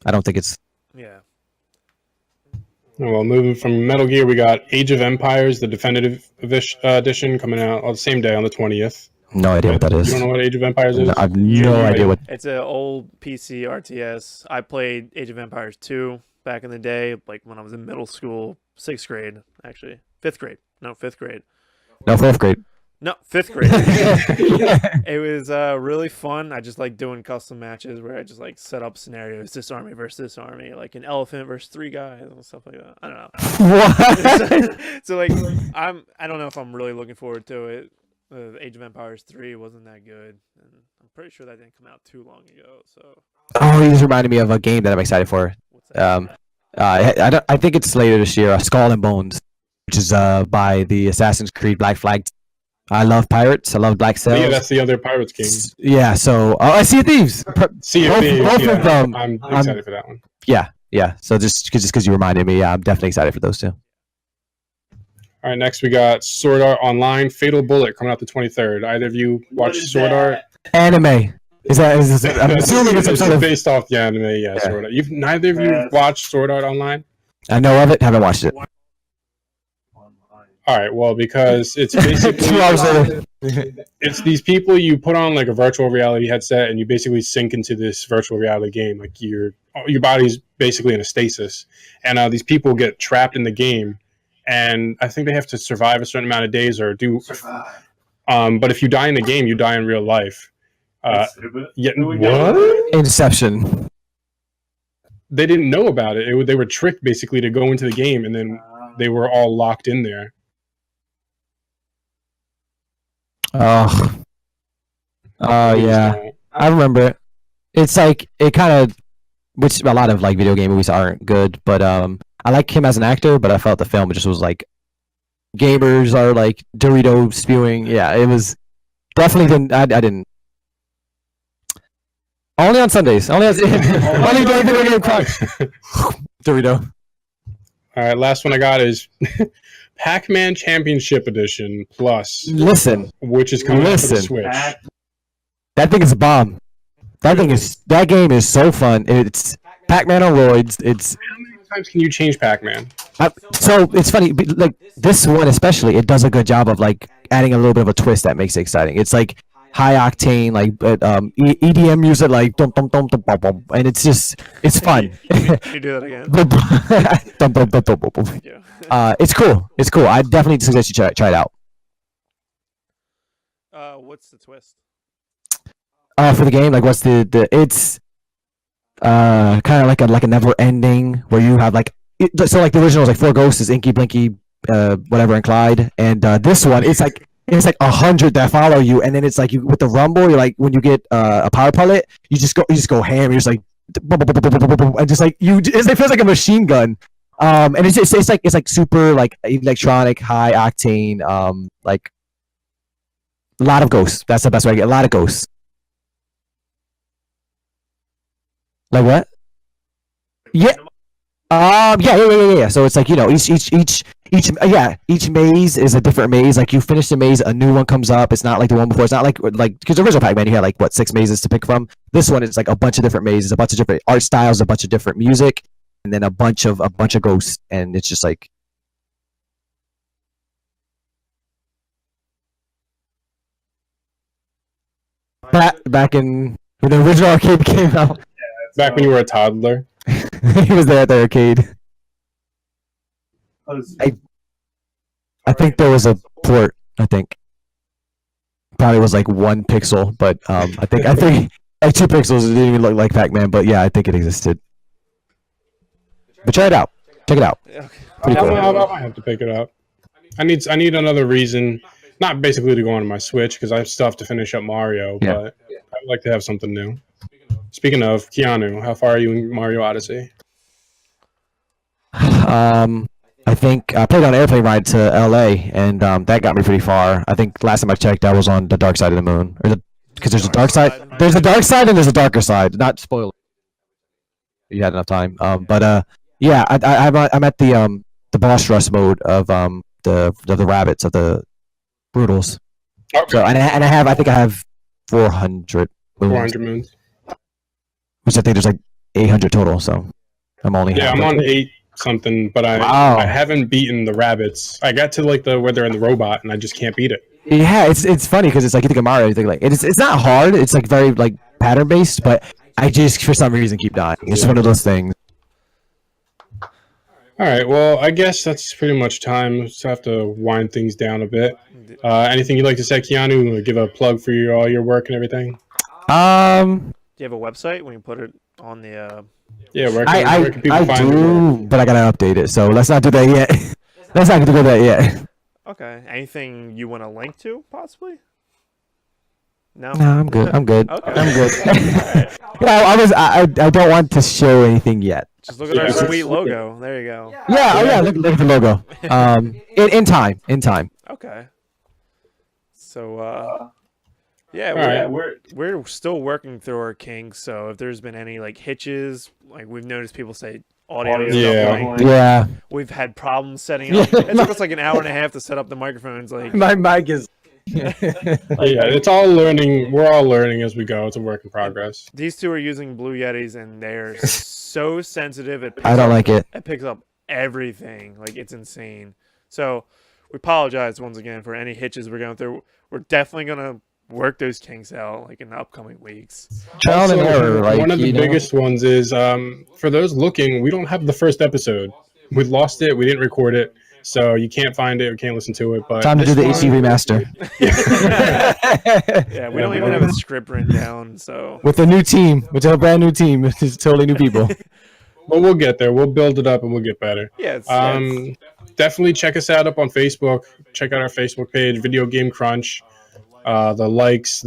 Speaker 3: I don't think it's.
Speaker 4: Yeah.
Speaker 2: Well, moving from Metal Gear, we got Age of Empires, the definitive edition, coming out on the same day on the 20th.
Speaker 3: No idea what that is.
Speaker 2: You don't know what Age of Empires is?
Speaker 3: No, I have no idea what.
Speaker 4: It's an old PC RTS. I played Age of Empires 2 back in the day, like when I was in middle school, 6th grade, actually. 5th grade. No, 5th grade.
Speaker 3: No, 4th grade.
Speaker 4: No, 5th grade. It was really fun. I just like doing custom matches where I just like set up scenarios, this army versus this army, like an elephant versus 3 guys and stuff like that. I don't know.
Speaker 3: What?
Speaker 4: So like I don't know if I'm really looking forward to it. Age of Empires 3 wasn't that good, and I'm pretty sure that didn't come out too long ago. So.
Speaker 3: Oh, you just reminded me of a game that I'm excited for.
Speaker 4: What's that?
Speaker 3: I think it's later this year. Skull and Bones, which is by the Assassin's Creed Black Flag. I love pirates. I love Black Sails.
Speaker 2: Yeah, that's the other Pirates game.
Speaker 3: Yeah, so I Sea of Thieves.
Speaker 2: Sea of Thieves.
Speaker 3: Both of them.
Speaker 2: I'm excited for that one.
Speaker 3: Yeah. So just because you reminded me, yeah, I'm definitely excited for those two.
Speaker 2: All right, next we got Sword Art Online, Fatal Bullet, coming out the 23rd. Either of you watch Sword Art?
Speaker 3: Anime. Is I'm assuming it's some sort of
Speaker 2: based off the anime, yeah. Sword Art. Neither of you watched Sword Art Online?
Speaker 3: I know of it, haven't watched it.
Speaker 2: All right, well, because it's basically
Speaker 3: 2 hours later.
Speaker 2: It's these people you put on like a virtual reality headset and you basically sink into this virtual reality game. Like your body's basically in a stasis, and these people get trapped in the game. And I think they have to survive a certain amount of days or do. But if you die in the game, you die in real life. What?
Speaker 3: Inception.
Speaker 2: They didn't know about it. They were tricked basically to go into the game, and then they were all locked in there.
Speaker 3: Oh. Oh yeah, I remember it. It's like it kind of, which a lot of like video game movies aren't good, but I like him as an actor, but I felt the film just was like gamers are like Dorito spewing. Yeah, it was definitely didn't. I didn't. Only on Sundays. Only during video game crunch. Dorito.
Speaker 2: All right, last one I got is Pac-Man Championship Edition Plus.
Speaker 3: Listen,
Speaker 2: which is coming out for the Switch.
Speaker 3: That thing is a bomb. That game is so fun. It's Pac-Man on roids. It's
Speaker 2: how many times can you change Pac-Man?
Speaker 3: So it's funny, like this one especially, it does a good job of like adding a little bit of a twist that makes it exciting. It's like high octane, like EDM music, like dum dum dum dum bum bum, and it's fun.
Speaker 4: Can you do that again?
Speaker 3: Dum, dum, dum, dum, dum.
Speaker 4: Thank you.
Speaker 3: It's cool. I definitely suggest you try it out.
Speaker 4: What's the twist?
Speaker 3: For the game, like what's it's kind of like a never ending where you have like so like the original is like 4 ghosts is Inky Blinky whatever and Clyde, and this one it's like 100 that follow you, and then it's like you with the rumble, you're like when you get a power pellet, you just go ham, you're just like and just like it feels like a machine gun, and it's like super like electronic, high octane, like a lot of ghosts. That's the best way to get a lot of ghosts. Like what? Yeah. Yeah. So it's like, each maze is a different maze. Like you finish the maze, a new one comes up. It's not like the one before. It's not like because the original Pac-Man you had like 6 mazes to pick from. This one is like a bunch of different mazes, a bunch of different art styles, a bunch of different music, and then a bunch of ghosts, and it's just like. Back in when the original arcade came out.
Speaker 2: Back when you were a toddler.
Speaker 3: He was there at the arcade. I think there was a port. I think probably was like 1 pixel, but I think like 2 pixels. It didn't even look like Pac-Man, but yeah, I think it existed. But try it out. Check it out. Pretty cool.
Speaker 2: I might have to pick it up. I need another reason, not basically to go on my Switch because I still have to finish up Mario, but I'd like to have something new. Speaking of Keanu, how far are you in Mario Odyssey?
Speaker 3: I think I played on an airplane ride to LA, and that got me pretty far. I think last time I checked, I was on the dark side of the moon, because there's a dark side. There's a dark side and there's a darker side. Not spoiler. You had enough time. Yeah, I'm at the boss rush mode of the rabbits of the brutals.
Speaker 2: Okay.
Speaker 3: So I think I have 400 moons,
Speaker 2: 400 moons.
Speaker 3: which I think there's like 800 total. So I'm only
Speaker 2: I'm on 8 something, but I haven't beaten the rabbits. I got to like where they're in the robot, and I just can't beat it.
Speaker 3: Yeah, it's funny because it's like you think of Mario, you think like it's not hard. It's like very like pattern based, but I just for some reason keep dying. It's one of those things.
Speaker 2: All right, well, I guess that's pretty much time. Just have to wind things down a bit. Anything you'd like to say, Keanu? Give a plug for all your work and everything.
Speaker 4: Do you have a website? We can put it on the.
Speaker 2: Yeah, where can people find
Speaker 3: do, but I gotta update it. So let's not do that yet. Let's not do that yet.
Speaker 4: Okay. Anything you want to link to, possibly? No.
Speaker 3: No, I'm good. I'm good.
Speaker 4: Okay.
Speaker 3: I'm good. I don't want to show anything yet.
Speaker 4: Just look at our sweet logo. There you go.
Speaker 3: Yeah. Look at the logo. In time.
Speaker 4: Okay. So yeah, we're still working through our kinks. So if there's been any like hitches, like we've noticed people say audio is not going.
Speaker 3: Yeah.
Speaker 4: We've had problems setting up. It took us like an hour and a half to set up the microphones. Like
Speaker 3: My mic is.
Speaker 2: it's all learning. We're all learning as we go. It's a work in progress.
Speaker 4: These two are using Blue Yetis, and they're so sensitive.
Speaker 3: I don't like it.
Speaker 4: It picks up everything. Like it's insane. So we apologize once again for any hitches we're going through. We're definitely gonna work those kinks out like in the upcoming weeks.
Speaker 3: Trial and error, like,
Speaker 2: one of the biggest ones is for those looking, we don't have the first episode. We lost it. We didn't record it, so you can't find it or can't listen to it. But
Speaker 3: time to do the HD remaster.
Speaker 4: Yeah, we don't even have a script written down. So
Speaker 3: with a new team, with a brand new team, it's totally new people.
Speaker 2: Well, we'll get there. We'll build it up and we'll get better.
Speaker 4: Yeah.
Speaker 2: Definitely check us out up on Facebook. Check out our Facebook page, Video Game Crunch. The likes,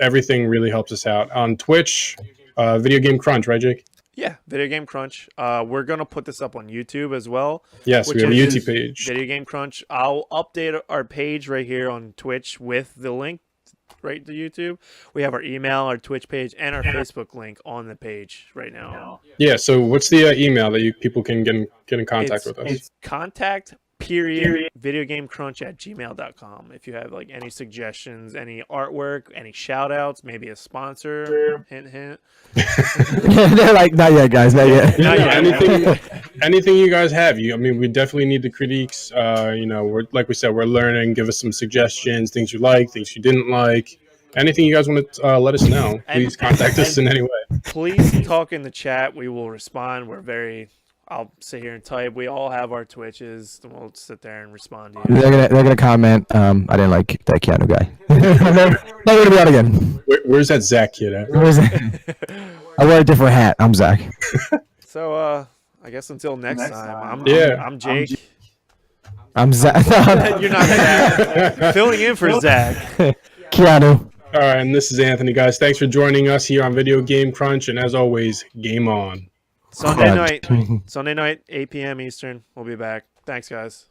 Speaker 2: everything really helps us out. On Twitch, Video Game Crunch, right, Jake?
Speaker 4: Yeah, Video Game Crunch. We're gonna put this up on YouTube as well.
Speaker 2: Yes, we have a YouTube page.
Speaker 4: Video Game Crunch. I'll update our page right here on Twitch with the link right to YouTube. We have our email, our Twitch page, and our Facebook link on the page right now.
Speaker 2: Yeah. So what's the email that people can get in contact with us?
Speaker 4: It's contact. videogamecrunch@gmail.com. If you have like any suggestions, any artwork, any shout outs, maybe a sponsor, hint.
Speaker 3: They're like, not yet, guys, not yet.
Speaker 2: Anything you guys have. We definitely need the critiques. We're like we said, we're learning. Give us some suggestions, things you like, things you didn't like. Anything you guys want to let us know, please contact us in any way.
Speaker 4: Please talk in the chat. We will respond. I'll sit here and type. We all have our Twitches, and we'll sit there and respond to you.
Speaker 3: They're gonna comment. I didn't like that Keanu guy. Never gonna be out again.
Speaker 2: Where's that Zach kid at?
Speaker 3: I wear a different hat. I'm Zach.
Speaker 4: So I guess until next time. I'm Jake.
Speaker 3: I'm Zach.
Speaker 4: You're not Zach. Filling in for Zach.
Speaker 3: Keanu.
Speaker 2: All right, and this is Anthony, guys. Thanks for joining us here on Video Game Crunch, and as always, game on.
Speaker 4: Sunday night, 8 p.m. Eastern. We'll be back. Thanks, guys.